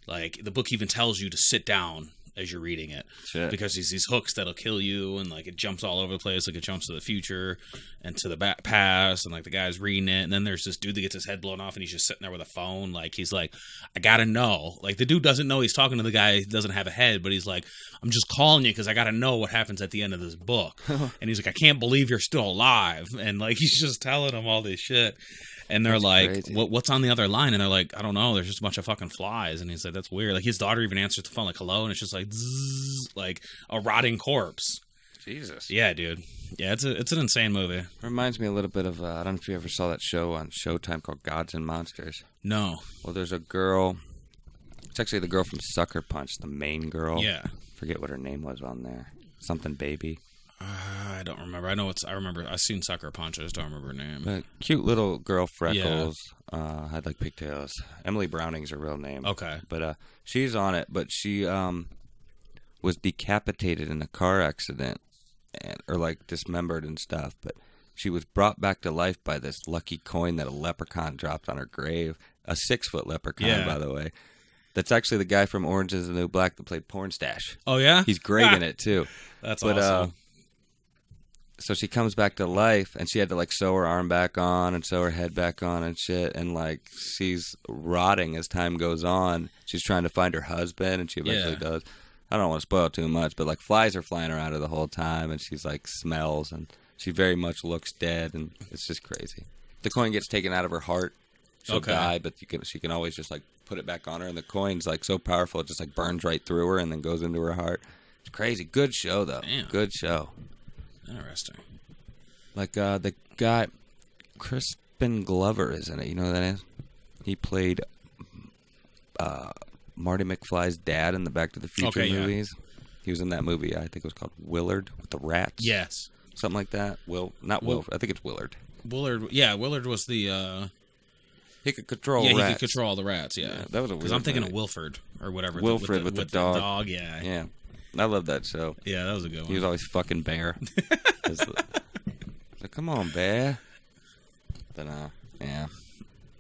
Like the book even tells you to sit down as you're reading it, because there's these hooks that'll kill you, and like it jumps all over the place. Like it jumps to the future and to the past, and like the guy's reading it, and then there's this dude that gets his head blown off, and he's just sitting there with a phone. Like he's like, I gotta know. Like the dude doesn't know he's talking to the guy who doesn't have a head, but he's like, I'm just calling you because I gotta know what happens at the end of this book. And he's like, I can't believe you're still alive, and like he's just telling him all this shit. And they're like, what's on the other line? And they're like, I don't know. There's just a bunch of fucking flies. And he's like, that's weird. Like his daughter even answers the phone like, hello. And it's just like, zzz, like a rotting corpse. Jesus. Yeah, dude. Yeah, it's an insane movie. Reminds me a little bit of, I don't know if you ever saw that show on Showtime called Gods and Monsters. No. Well, there's a girl. It's actually the girl from Sucker Punch, the main girl. Yeah. Forget what her name was on there. Something Baby. I don't remember. I remember. I've seen Sucker Punch. I just don't remember her name. But cute little girl, freckles. Yeah. Had like pigtails. Emily Browning's her real name. Okay. But she's on it. But she was decapitated in a car accident, or like dismembered and stuff. But she was brought back to life by this lucky coin that a leprechaun dropped on her grave. A 6-foot leprechaun, by the way. That's actually the guy from Orange Is the New Black that played Pornstache. Oh yeah, He's great in it too. That's awesome. So she comes back to life, and she had to like sew her arm back on and sew her head back on and shit, and like she's rotting as time goes on. She's trying to find her husband, and she eventually does. I don't want to spoil too much, but like flies are flying around her the whole time, and she's like smells, and she very much looks dead, and it's just crazy. The coin gets taken out of her heart. She'll die, but she can always just like put it back on her, and the coin's like so powerful it just like burns right through her and then goes into her heart. It's crazy. Good show though. Damn. Good show. Interesting. Like the guy Crispin Glover is in it. You know who that is? He played Marty McFly's dad in the Back to the Future movies. He was in that movie. I think it was called Willard with the rats. Yes. Something like that. Not Wilford. I think it's Willard. Willard. Yeah, Willard was the. He could control rats. Yeah, he could control all the rats. Yeah, that was a weird. Because I'm thinking of Wilford or whatever. Wilfred with the dog. The dog. Yeah. Yeah. I love that show. Yeah, that was a good one. He was always fucking Bear. Like, come on, Bear. But yeah.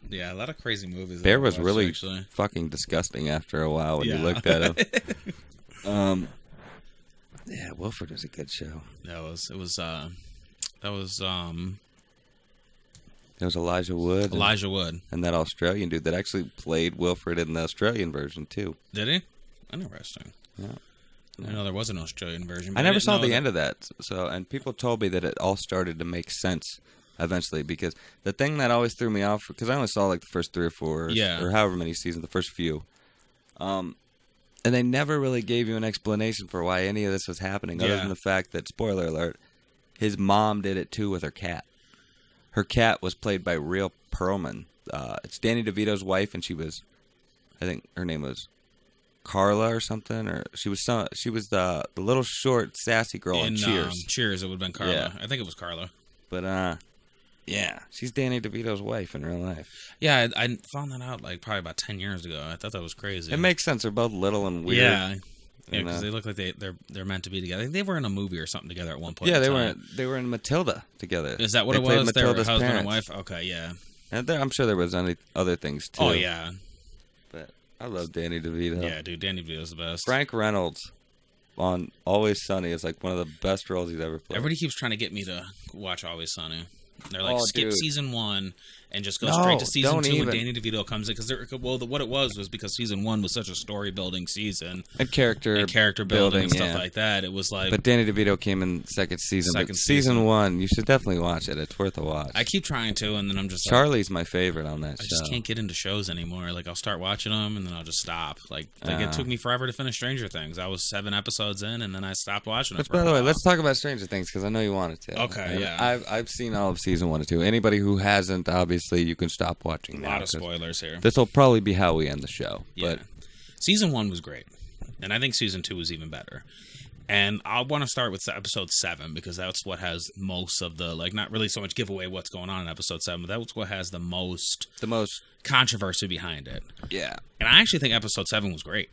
Yeah, a lot of crazy movies. Bear was really fucking disgusting after a while when you looked at him. Yeah, Wilford was a good show. That was Elijah Wood. Elijah Wood. And that Australian dude that actually played Wilfred in the Australian version, too. Did he? Interesting. Yeah. I know there was an Australian version. I never saw the end of that. And people told me that it all started to make sense eventually, because the thing that always threw me off, because I only saw like the first 3 or 4, or however many seasons, the first few, and they never really gave you an explanation for why any of this was happening, other than the fact that, spoiler alert, his mom did it too with her cat. Her cat was played by Rhea Perlman. It's Danny DeVito's wife, and she was, I think her name was Carla or something, or she was the little short sassy girl in Cheers. Cheers, it would have been Carla. Yeah. I think it was Carla. But yeah, she's Danny DeVito's wife in real life. Yeah, I found that out like probably about 10 years ago. I thought that was crazy. It makes sense. They're both little and weird. Yeah, because they look like they're meant to be together. I think they were in a movie or something together at one point. Yeah, they were in Matilda together. Is that what it was? They were husband and wife. Okay, yeah. And I'm sure there was other things too. Oh yeah. But I love Danny DeVito. Yeah, dude, Danny DeVito's the best. Frank Reynolds on Always Sunny is like one of the best roles he's ever played. Everybody keeps trying to get me to watch Always Sunny. They're like, skip season 1 and just go straight to season 2 when Danny DeVito comes in. Because what it was because season 1 was such a story building season and character building and stuff like that. It was like, but Danny DeVito came in second season. Season 1, you should definitely watch it. It's worth a watch. I keep trying to, and then I'm just Charlie's my favorite on that show. I just can't get into shows anymore. Like I'll start watching them and then I'll just stop. Like it took me forever to finish Stranger Things. I was 7 episodes in and then I stopped watching it. By the way, let's talk about Stranger Things because I know you wanted to. Okay, yeah. I've seen all of season 1 and 2. Anybody who hasn't, obviously, you can stop watching now. A lot of spoilers here. This will probably be how we end the show. Yeah. But season 1 was great, and I think season 2 was even better. And I want to start with episode 7 because that's what has most of the, like, not really so much give away what's going on in episode 7, but that's what has the most controversy behind it. Yeah. And I actually think episode 7 was great.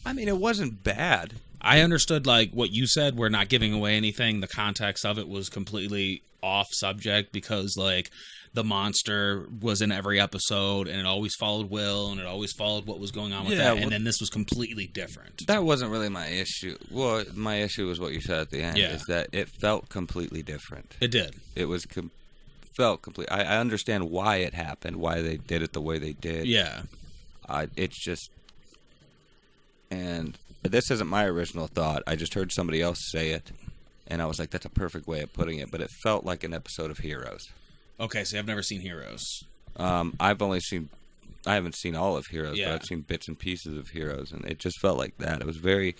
I mean, it wasn't bad. I understood, like, what you said. We're not giving away anything. The context of it was completely off subject because, like, the monster was in every episode and it always followed Will and it always followed what was going on with that. And then this was completely different. That wasn't really my issue. Well, my issue was what you said at the end, is that it felt completely different. It did. It was felt complete. I understand why it happened, why they did it the way they did. Yeah. It's just... And this isn't my original thought. I just heard somebody else say it, and I was like, that's a perfect way of putting it. But it felt like an episode of Heroes. Okay, so I've never seen Heroes. I haven't seen all of Heroes, but I've seen bits and pieces of Heroes, and it just felt like that. It was very,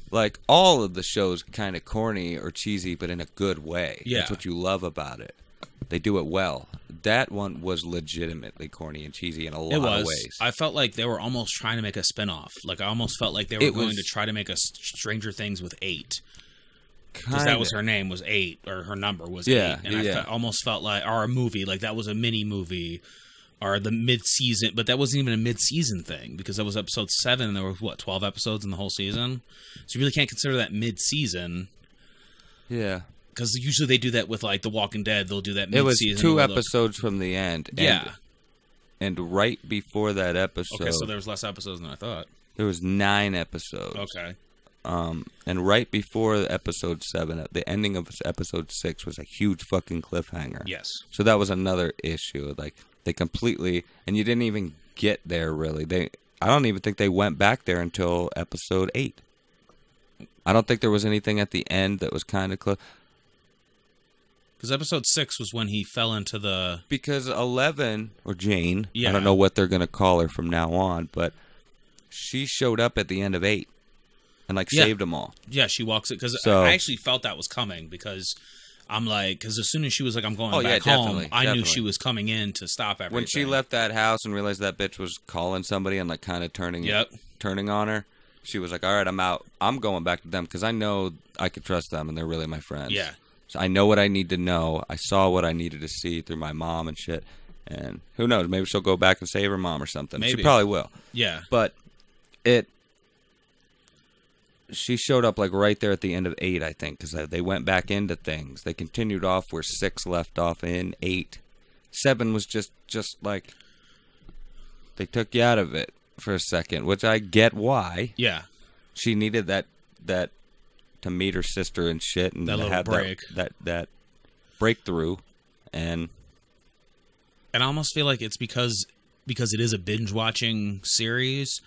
like, all of the shows kind of corny or cheesy, but in a good way. Yeah. That's what you love about it. They do it well. That one was legitimately corny and cheesy in a lot of ways. I felt like they were almost trying to make a spinoff. Like, I almost felt like they were going to try to make a Stranger Things with 8. Because that was her name, was 8, or her number was 8. And I almost felt like, or a movie, like that was a mini movie, or the mid-season, but that wasn't even a mid-season thing, because that was episode 7, and there were, 12 episodes in the whole season? So you really can't consider that mid-season. Yeah. Because usually they do that with, like, The Walking Dead. They'll do that mid-season. It was 2 episodes from the end. Yeah. And right before that episode... Okay, so there was less episodes than I thought. There was 9 episodes. Okay. And right before episode 7, the ending of episode 6 was a huge fucking cliffhanger. Yes. So that was another issue. Like, they completely... And you didn't even get there, really. I don't even think they went back there until episode 8. I don't think there was anything at the end that was kind of close. Because episode 6 was when he fell into the... Because 11, or Jane, yeah. I don't know what they're going to call her from now on, but she showed up at the end of 8 and, like, saved them all. Yeah, she walks it. Because I actually felt that was coming because I'm like... Because as soon as she was like, I'm going back home, I knew she was coming in to stop everything. When she left that house and realized that bitch was calling somebody and, like, kind of turning on her, she was like, all right, I'm out. I'm going back to them because I know I could trust them and they're really my friends. Yeah. So I know what I need to know. I saw what I needed to see through my mom and shit. And who knows? Maybe she'll go back and save her mom or something. Maybe. She probably will. Yeah. But she showed up like right there at the end of 8, I think, because they went back into things. They continued off where 6 left off in 8. 7 was just like they took you out of it for a second, which I get why. Yeah. She needed that to meet her sister and shit, and that little break. That breakthrough, and I almost feel like it's because it is a binge watching series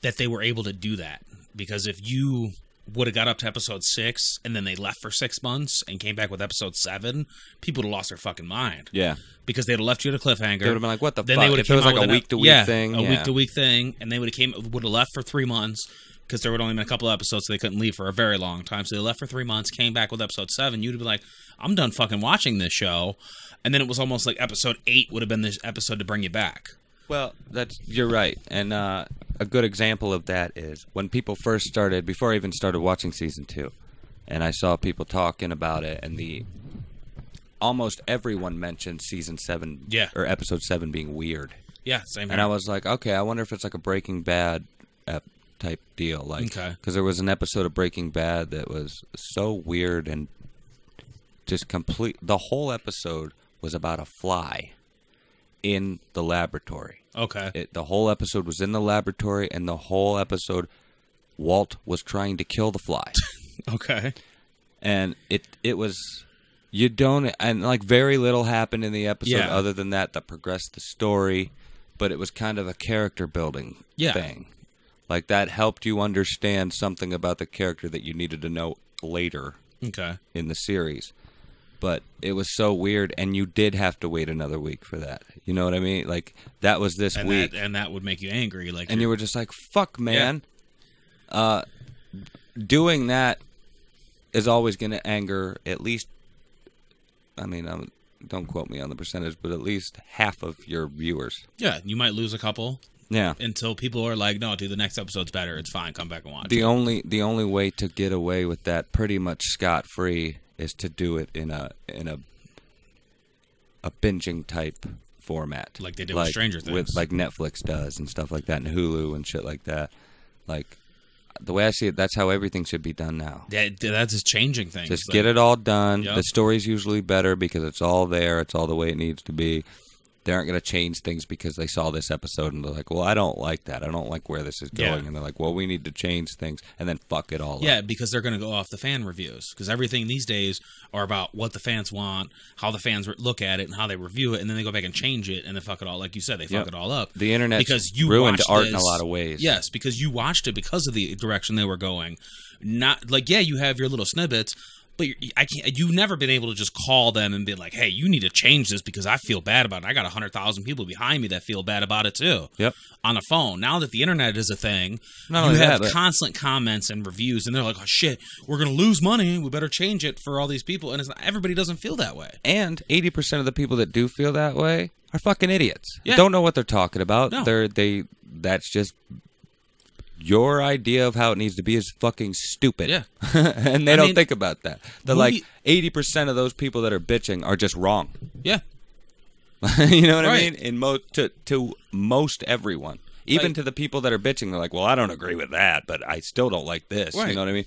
that they were able to do that. Because if you would have got up to episode 6 and then they left for 6 months and came back with episode 7, people would have lost their fucking mind. Yeah, because they'd have left you at a cliffhanger. They would have been like, "What the then fuck?" They if it was like a week to week thing, week to week thing, and they would have left for 3 months. Because there would only been a couple of episodes, so they couldn't leave for a very long time. So they left for 3 months, came back with episode 7. You'd be like, I'm done fucking watching this show. And then it was almost like episode 8 would have been this episode to bring you back. Well, you're right. And a good example of that is when people first started, before I even started watching season 2, and I saw people talking about it, and almost everyone mentioned season 7 or episode 7 being weird. Yeah, same here. And I was like, okay, I wonder if it's like a Breaking Bad type deal, like, because there was an episode of Breaking Bad that was so weird and just complete. The whole episode was about a fly in the laboratory. Okay. The whole episode was in the laboratory, and the whole episode, Walt was trying to kill the fly. Okay. And it was, and like very little happened in the episode other than that progressed the story, but it was kind of a character building thing. Like, that helped you understand something about the character that you needed to know later in the series. But it was so weird, and you did have to wait another week for that. You know what I mean? Like, that was this week. And that would make you angry. And you were just like, fuck, man. Yeah. Doing that is always going to anger at least, I mean, don't quote me on the percentage, but at least half of your viewers. Yeah, you might lose a couple. Yeah. Until people are like, no, dude, the next episode's better. It's fine. Come back and watch. The only way to get away with that pretty much scot-free is to do it in a binging type format. Like they did with Stranger Things. Like Netflix does and stuff like that, and Hulu and shit like that. Like, the way I see it, that's how everything should be done now. Yeah, that's just changing things. Just get it all done. Yep. The story's usually better because it's all there. It's all the way it needs to be. They aren't going to change things because they saw this episode and they're like, well, I don't like that. I don't like where this is going. Yeah. And they're like, well, we need to change things, and then fuck it all up. Yeah, because they're going to go off the fan reviews. Because everything these days are about what the fans want, how the fans look at it, and how they review it, and then they go back and change it, and then fuck it all. Like you said, they fuck it all up. The internet ruined art in a lot of ways. Yes, because you watched it because of the direction they were going. Not like, yeah, you have your little snippets, but you've never been able to just call them and be like, hey, you need to change this because I feel bad about it. I got 100,000 people behind me that feel bad about it too. Yep. On the phone. Now that the internet is a thing, you have constant comments and reviews, and they're like, oh shit, we're going to lose money. We better change it for all these people. And everybody doesn't feel that way. And 80% of the people that do feel that way are fucking idiots. Yeah. Don't know what they're talking about. No. That's just... Your idea of how it needs to be is fucking stupid. Yeah. And they don't think about that. They're like, 80% of those people that are bitching are just wrong. Yeah. You know what I mean? To most everyone. Even to the people that are bitching, they're like, well, I don't agree with that, but I still don't like this. Right. You know what I mean?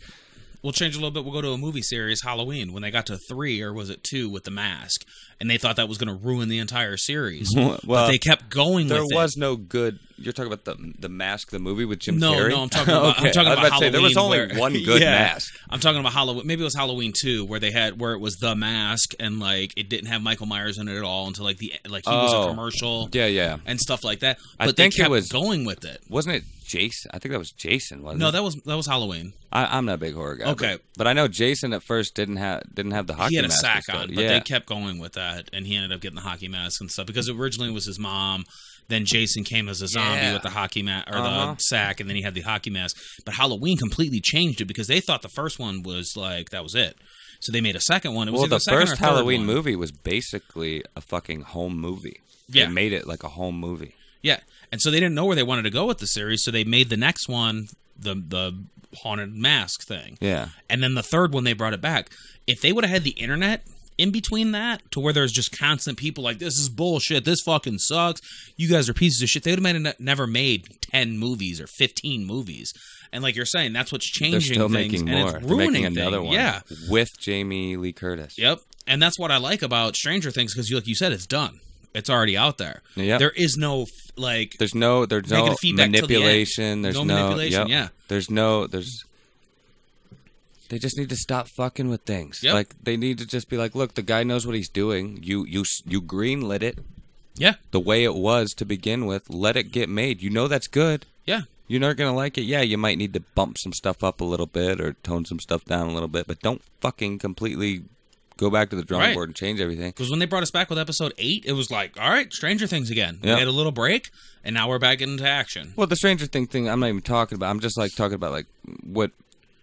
We'll change a little bit. We'll go to a movie series, Halloween, when they got to 3, or was it 2, with the mask. And they thought that was going to ruin the entire series. Well, but they kept going with it. There was no good... You're talking about the Mask, the movie with Jim Carrey? No, I'm talking about, okay. I'm talking about Halloween. There was only one good mask. I'm talking about Halloween. Maybe it was Halloween 2, where it was the mask, and like it didn't have Michael Myers in it at all until like he was a commercial. Yeah. And stuff like that. But I think they kept it was going with it. Wasn't it Jason? I think that was Jason, wasn't it? No, that was Halloween. I'm not a big horror guy. Okay. But I know Jason at first didn't have the hockey mask. He had a mask sack on, but yeah. they kept going with that, and he ended up getting the hockey mask and stuff because originally it was his mom. Then Jason came as a zombie with the hockey mask or the sack, and then he had the hockey mask. But Halloween completely changed it because they thought the first one was like that was it. So they made a second one. It was the second first or third Halloween one. movie was basically a fucking home movie. Yeah. They made it like a home movie. Yeah, and so they didn't know where they wanted to go with the series, so they made the next one the haunted mask thing. Yeah. And then the third one they brought it back. If they would have had the internet in between that, to where there's just constant people like, this is bullshit, this fucking sucks, you guys are pieces of shit, they would have never made 10 movies or 15 movies. And like you're saying, that's what's changing They're still things, making and more. it's They're ruining making another things. one. Yeah, with Jamie Lee Curtis. Yep. And that's what I like about Stranger Things, because like you said, it's done. It's already out there. Yep. There is no like. There's no manipulation. There's no manipulation. Yep. Yeah. They just need to stop fucking with things. Yep. Like they need to just be like, look, the guy knows what he's doing. You greenlit it. Yeah. The way it was to begin with. Let it get made. You know that's good. Yeah. You're not gonna like it. Yeah, you might need to bump some stuff up a little bit or tone some stuff down a little bit, but don't fucking completely go back to the drawing board and change everything. Because when they brought us back with episode 8, it was like, all right, Stranger Things again. Yep. We had a little break, and now we're back into action. Well, the Stranger Thing, I'm not even talking about. I'm just like talking about like what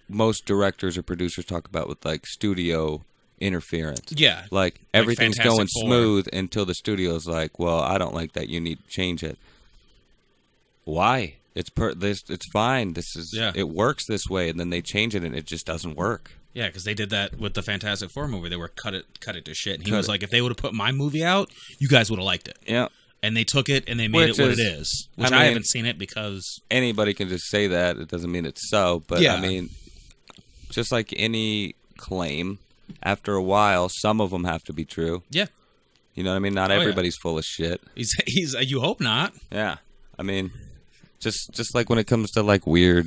most directors or producers talk about with like studio interference. Yeah. Like everything's Fantastic going Four. smooth until the studio's like, well, I don't like that. You need to change it. Why? It's fine. It works this way, and then they change it, and it just doesn't work. Yeah, because they did that with the Fantastic Four movie. They were cut it to shit. And he was like, if they would have put my movie out, you guys would have liked it. Yeah. And they took it and they made it what it is. Which I haven't seen it because anybody can just say that. It doesn't mean it's so. But yeah. I mean, just like any claim, after a while, some of them have to be true. Yeah. You know what I mean? Not everybody's full of shit. He's you hope not. Yeah. I mean, just like when it comes to like weird,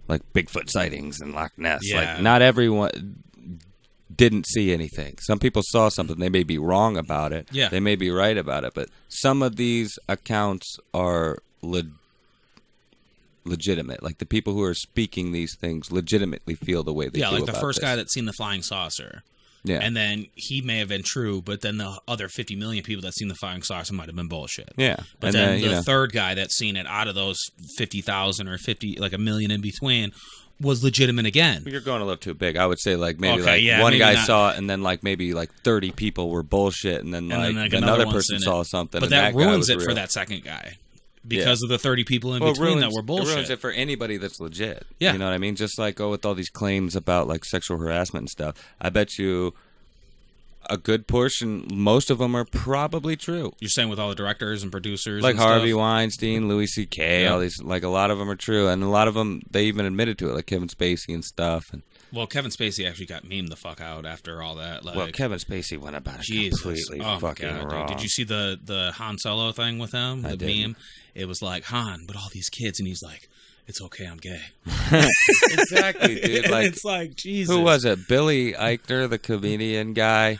like Bigfoot sightings and Loch Ness. Yeah. Like not everyone didn't see anything. Some people saw something. They may be wrong about it. Yeah. They may be right about it. But some of these accounts are legitimate. Like the people who are speaking these things legitimately feel the way they do like about the first this. guy that's seen the flying saucer. Yeah. And then he may have been true, but then the other 50 million people that seen the flying saucer might have been bullshit. Yeah. But then the third guy that's seen it out of those 50,000 or 50, like a million in between, was legitimate again. You're going a little too big. I would say like maybe one maybe guy not. saw it, and then like maybe like 30 people were bullshit, and then like another person saw something. But and that guy ruins was it real. for that second guy. Because of the 30 people in between that were bullshit. It ruins it for anybody that's legit. Yeah. You know what I mean? Just like with all these claims about like sexual harassment and stuff. I bet you a good portion, most of them are probably true. You're saying with all the directors and producers like and Harvey stuff? Weinstein, Louis C.K., all these, like a lot of them are true. And a lot of them, they even admitted to it, like Kevin Spacey and stuff. And well, Kevin Spacey actually got memed the fuck out after all that. Like, well, Kevin Spacey went about it completely fucking wrong. Dude. Did you see the Han Solo thing with him? The didn't. meme? It was like, Han, but all these kids, and he's like, it's okay, I'm gay. Exactly, dude. Like, it's like, Jesus. Who was it? Billy Eichner, the comedian guy.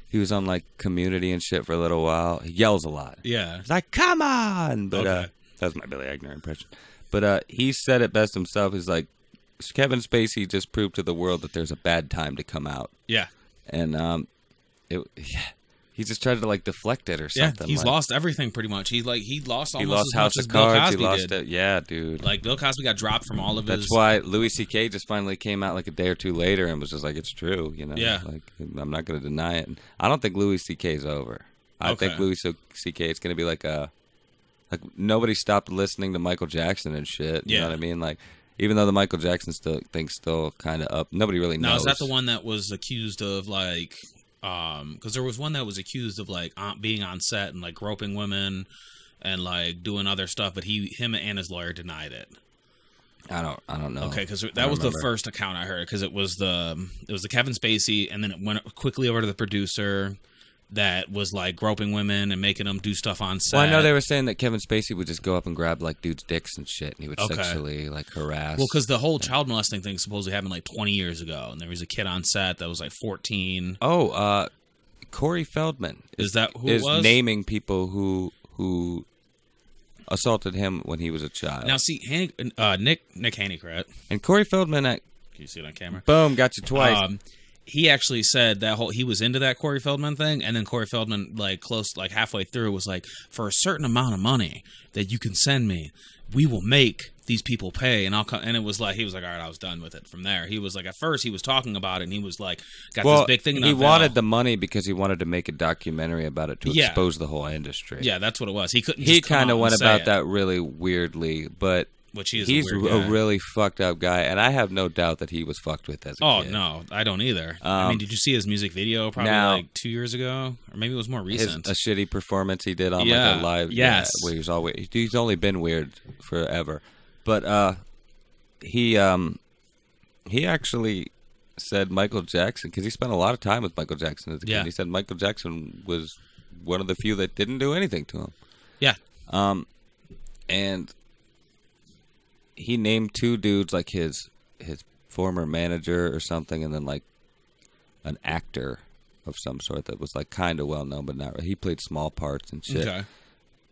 He was on like Community and shit for a little while. He yells a lot. Yeah. He's like, come on. But that was my Billy Eichner impression. But he said it best himself. He's like, Kevin Spacey just proved to the world that there's a bad time to come out. Yeah. And he just tried to like deflect it or something. Yeah, he's lost everything pretty much. He lost almost he lost as House much as of Bill Cards. Cosby He lost did. it. Yeah, dude. Like Bill Cosby got dropped from all of his. That's why Louis C.K. just finally came out like a day or two later and was just like, it's true, you know. Yeah. Like I'm not going to deny it. And I don't think Louis C.K.'s over. I think Louis C.K. is going to be like nobody stopped listening to Michael Jackson and shit. You know what I mean? Like even though the Michael Jackson thing's still kind of up, nobody really knows. Now is that the one that was accused of like? Because there was one that was accused of like being on set and like groping women and like doing other stuff, but him and his lawyer denied it. I don't know. Okay, because that was the first account I heard. Because it was the Kevin Spacey, and then it went quickly over to the producer that was like groping women and making them do stuff on set. Well, I know they were saying that Kevin Spacey would just go up and grab like dudes' dicks and shit, and he would sexually like harass. Well, because the whole child molesting thing supposedly happened like 20 years ago, and there was a kid on set that was like 14. Oh, Corey Feldman is that who is it was? Naming people who assaulted him when he was a child. Now, see, Nick Haneycrat. And Corey Feldman, can you see it on camera? Boom, got you twice. He actually said that he was into that Corey Feldman thing, and then Corey Feldman, like halfway through, was like, for a certain amount of money that you can send me, we will make these people pay, and I'll come. And it was like, he was like, all right, I was done with it from there. He was like, at first he was talking about it, and he was like, got this big thing. He wanted the money because he wanted to make a documentary about it to expose the whole industry. Yeah, that's what it was. He couldn't. He kind of went about that really weirdly, but. He's a really fucked up guy, and I have no doubt that he was fucked with as a kid. Oh, no, I don't either. I mean, did you see his music video probably like 2 years ago? Or maybe it was more recent. A shitty performance he did on like a live... Yes. Where he's only been weird forever. But he actually said Michael Jackson, because he spent a lot of time with Michael Jackson as a kid. Yeah. He said Michael Jackson was one of the few that didn't do anything to him. Yeah. And... he named two dudes, like his former manager or something, and then like an actor of some sort that was like kind of well known, but not really. He played small parts and shit. Okay.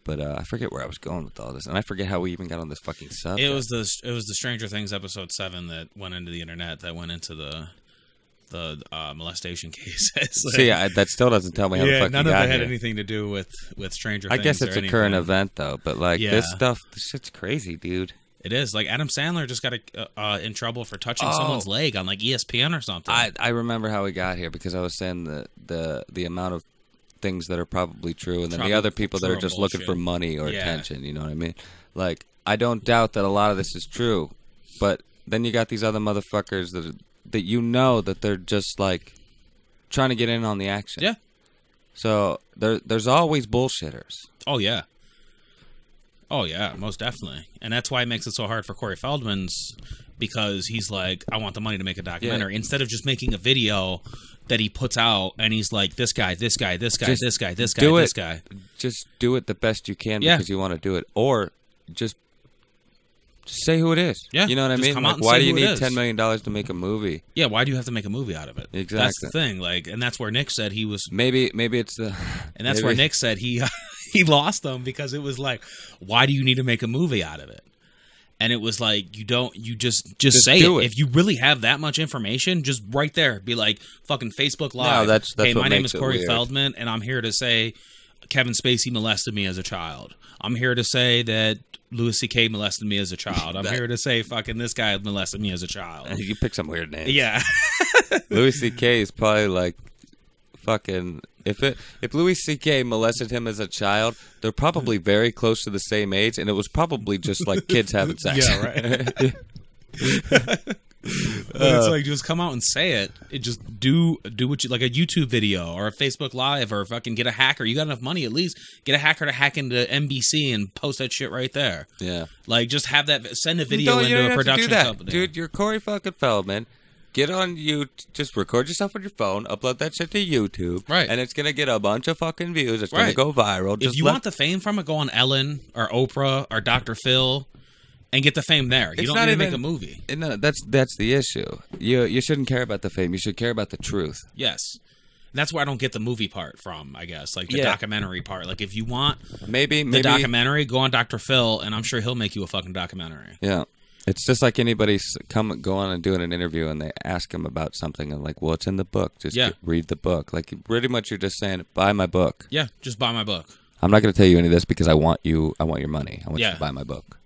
But I forget where I was going with all this, and I forget how we even got on this fucking subject. It was the Stranger Things episode 7 that went into the internet, that went into the molestation cases. See, that still doesn't tell me how the fuck none you of got it had here. anything to do with Stranger Things. I guess it's a current event though, but like this shit's crazy, dude. It is. Like, Adam Sandler just got in trouble for touching someone's leg on, like, ESPN or something. I remember how we got here, because I was saying the amount of things that are probably true, and then the other people that are just looking for money or attention, you know what I mean? Like, I don't doubt that a lot of this is true, but then you got these other motherfuckers that you know that they're just, like, trying to get in on the action. Yeah. So, there's always bullshitters. Oh, yeah. Oh, yeah, most definitely. And that's why it makes it so hard for Corey Feldman's, because he's like, I want the money to make a documentary. Instead of just making a video that he puts out, and he's like, this guy, this guy, this guy, this guy, this guy, this guy. Just do it the best you can because you want to do it. Or just say who it is. Yeah. You know what I mean? Like, why do you need $10 million to make a movie? Yeah, why do you have to make a movie out of it? Exactly. That's the thing. Like, and that's where Nick said he was... Maybe it's the... And that's where Nick said he lost them, because it was like, why do you need to make a movie out of it? And it was like, you just say it. If you really have that much information, just right there, be like, fucking Facebook Live. No, that's hey, what my name is Corey weird. Feldman, and I'm here to say Kevin Spacey molested me as a child. I'm here to say that Louis C.K. molested me as a child. I'm here to say fucking this guy molested me as a child. You pick some weird names. Yeah. Louis C.K. is probably like fucking... If Louis C.K. molested him as a child, they're probably very close to the same age, and it was probably just like kids having sex. Yeah, right. But it's like, just come out and say it. Just do what you like, a YouTube video or a Facebook Live, or fucking get a hacker. You got enough money, at least get a hacker to hack into NBC and post that shit right there. Yeah, like, just have that. Send a video into a production company. Dude, you're Corey fucking Feldman. Get on just record yourself on your phone, upload that shit to YouTube, right? And it's gonna get a bunch of fucking views. It's gonna go viral. If you want the fame from it, go on Ellen or Oprah or Dr. Phil, and get the fame there. You don't need to make a movie. No, that's the issue. You shouldn't care about the fame. You should care about the truth. Yes. And that's where I don't get the movie part from, I guess. Like the documentary part. Like, if you want maybe the documentary, go on Dr. Phil, and I'm sure he'll make you a fucking documentary. Yeah. It's just like anybody go on and doing an interview, and they ask him about something, and like, well, it's in the book. Just read the book. Like, pretty much you're just saying, buy my book. Yeah, just buy my book. I'm not going to tell you any of this because I want your money. I want you to buy my book.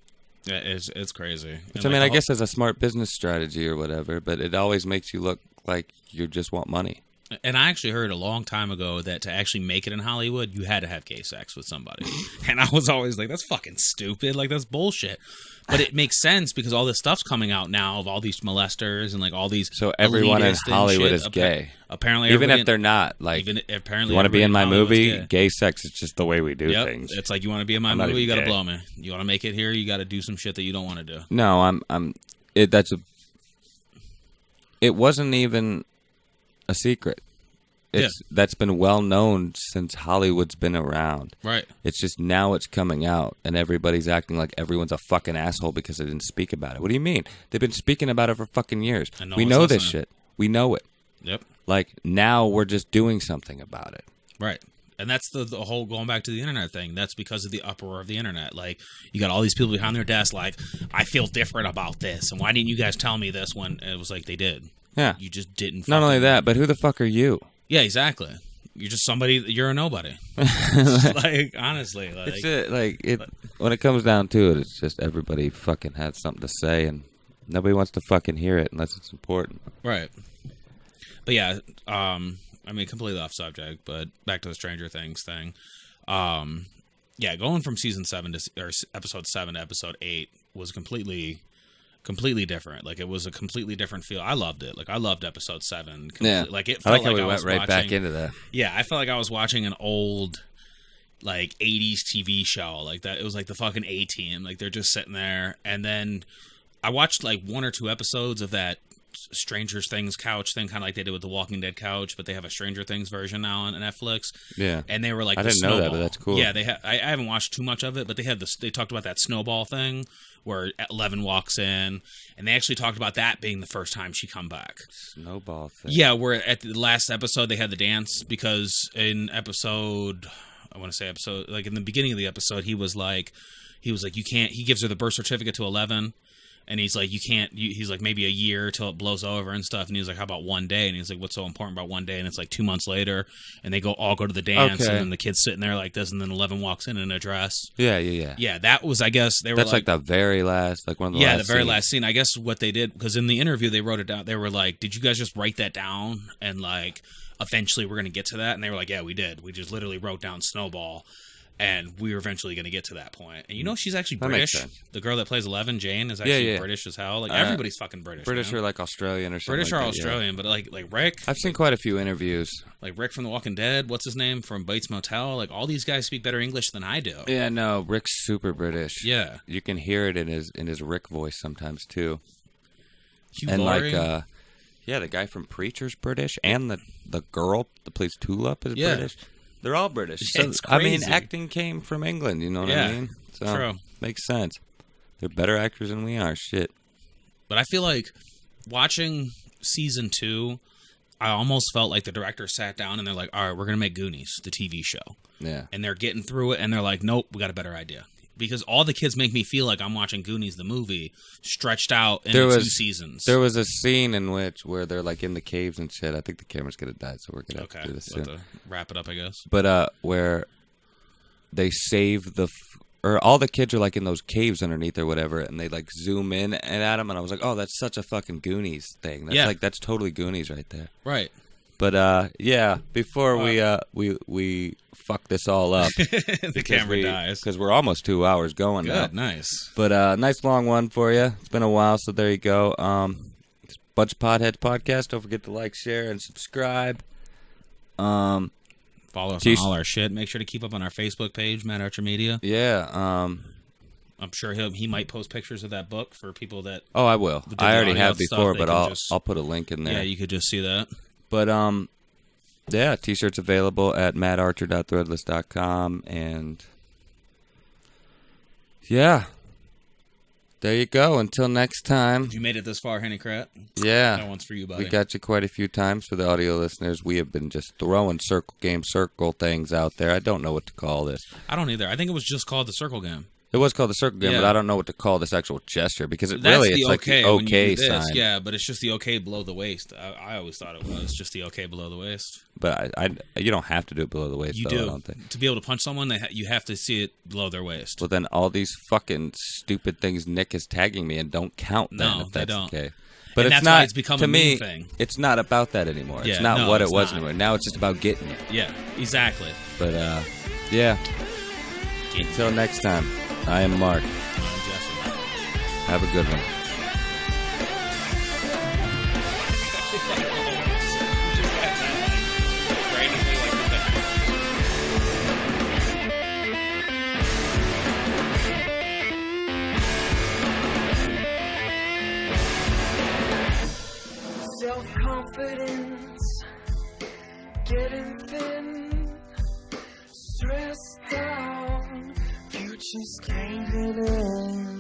Yeah, it's crazy. Which, I mean, I guess as a smart business strategy or whatever, but it always makes you look like you just want money. And I actually heard a long time ago that to actually make it in Hollywood, you had to have gay sex with somebody. And I was always like, that's fucking stupid. Like, that's bullshit. But it makes sense because all this stuff's coming out now of all these molesters and like all these. So everyone in Hollywood is gay. Apparently, even if they're not. Like, apparently, you want to be in my movie? Gay sex is just the way we do things. It's like, you want to be in my movie? You got to blow me. You want to make it here? You got to do some shit that you don't want to do. No, it wasn't even a secret. That's been well known since Hollywood's been around. Right. It's just now it's coming out, and everybody's acting like everyone's a fucking asshole because they didn't speak about it. What do you mean? They've been speaking about it for fucking years. We know this shit. We know it. Yep. Like, now we're just doing something about it. Right. And that's the whole going back to the internet thing. That's because of the uproar of the internet. Like, you got all these people behind their desk like, I feel different about this, and why didn't you guys tell me this when it was like they did? Yeah. You just didn't. Not only that, but who the fuck are you? Yeah, exactly. You're just somebody. You're a nobody. Like, honestly, like, it's it. Like, when it comes down to it, it's just everybody fucking has something to say, and nobody wants to fucking hear it unless it's important. Right. But yeah, I mean, completely off subject, but back to the Stranger Things thing. Yeah, going from season 7 or episode 7 to episode 8 was completely different. Like, it was a completely different feel. I loved it. Like, I loved episode 7. Yeah. Like, it I felt like how we I went was right watching, back into that. Yeah, I felt like I was watching an old, like, 80s TV show. Like, that. It was like the fucking A-Team. Like, they're just sitting there. And then I watched, like, 1 or 2 episodes of that Stranger Things couch thing, kind of like they did with the Walking Dead couch, but they have a Stranger Things version now on Netflix. Yeah, and they were like, I didn't know that, but that's cool. Yeah, I haven't watched too much of it, but they talked about that snowball thing where Eleven walks in, and they actually talked about that being the first time she come back. Snowball thing. Yeah, where at the last episode they had the dance because in episode, like in the beginning of the episode, he was like, you can't. He gives her the birth certificate to 11. And he's like, you can't, he's like, maybe a year till it blows over and stuff. And he's like, how about one day? And he's like, what's so important about one day? And it's like 2 months later, and they all go to the dance, and then the kid's sitting there like this, and then 11 walks in a dress. Yeah. Yeah, that was, I guess, they were That's like the very last, like one of the last the very last scene. I guess what they did, because in the interview, they wrote it down. They were like, did you guys just write that down? And like, eventually we're going to get to that. And they were like, yeah, we did. We just literally wrote down Snowball. And we were eventually going to get to that point. And you know, she's actually British. The girl that plays 11, Jane, is actually British as hell. Like, everybody's fucking British. British or like Australian or something. British or Australian, but like Rick. I've seen quite a few interviews. Like Rick from The Walking Dead. What's his name? From Bates Motel. Like, all these guys speak better English than I do. Yeah, no, Rick's super British. Yeah. You can hear it in his Rick voice sometimes, too. Hugh and Laurie. Like, the guy from Preacher's British, and the girl that plays Tulip is British. They're all British. So, it's crazy. I mean, acting came from England, you know what I mean? So, true. Makes sense. They're better actors than we are. Shit. But I feel like watching season 2, I almost felt like the director sat down and they're like, all right, we're going to make Goonies, the TV show. Yeah. And they're getting through it, and they're like, nope, we got a better idea. Because all the kids make me feel like I'm watching Goonies, the movie, stretched out into 2 seasons. There was a scene in where they're like in the caves and shit. I think the camera's gonna die, so we're gonna have to do this soon. To wrap it up, I guess. But where they save or all the kids are like in those caves underneath or whatever, and they like zoom in and at them, and I was like, oh, that's such a fucking Goonies thing. That's that's totally Goonies right there. Right. But before we fuck this all up, the camera dies because we're almost 2 hours going now. Good, nice. But nice long one for you. It's been a while, so there you go. It's Buncha Podheads podcast. Don't forget to like, share, and subscribe. Follow us on all our shit. Make sure to keep up on our Facebook page, Matt Archer Media. Yeah. I'm sure he might post pictures of that book for people that. Oh, I will. I already have before, but I'll put a link in there. Yeah, you could just see that. But t-shirts available at mattarcher.threadless.com, and there you go. Until next time. You made it this far, Henny Krat. Yeah. That one's for you, buddy. We got you quite a few times. For the audio listeners, we have been just throwing circle things out there. I don't know what to call this. I don't either. I think it was just called the circle game. It was called the circle game, but I don't know what to call this actual gesture, because it's like the okay sign. Yeah, but it's just the okay below the waist. I always thought it was just the okay below the waist. But you don't have to do it below the waist. You do. I don't think. To be able to punch someone, you have to see it below their waist. Well, then all these fucking stupid things Nick is tagging me and don't count. Then, No, if that's they don't. Okay. But and it's that's not, why it's become to a me, meme thing. it's not about that anymore. Yeah, it's not no, what it's it was not. anymore. Now it's just about getting it. Yeah, exactly. But, yeah. Until next time, I am Mark. I'm Jesse. Have a good one. Self-confidence getting thin, stressed out, futures caving in.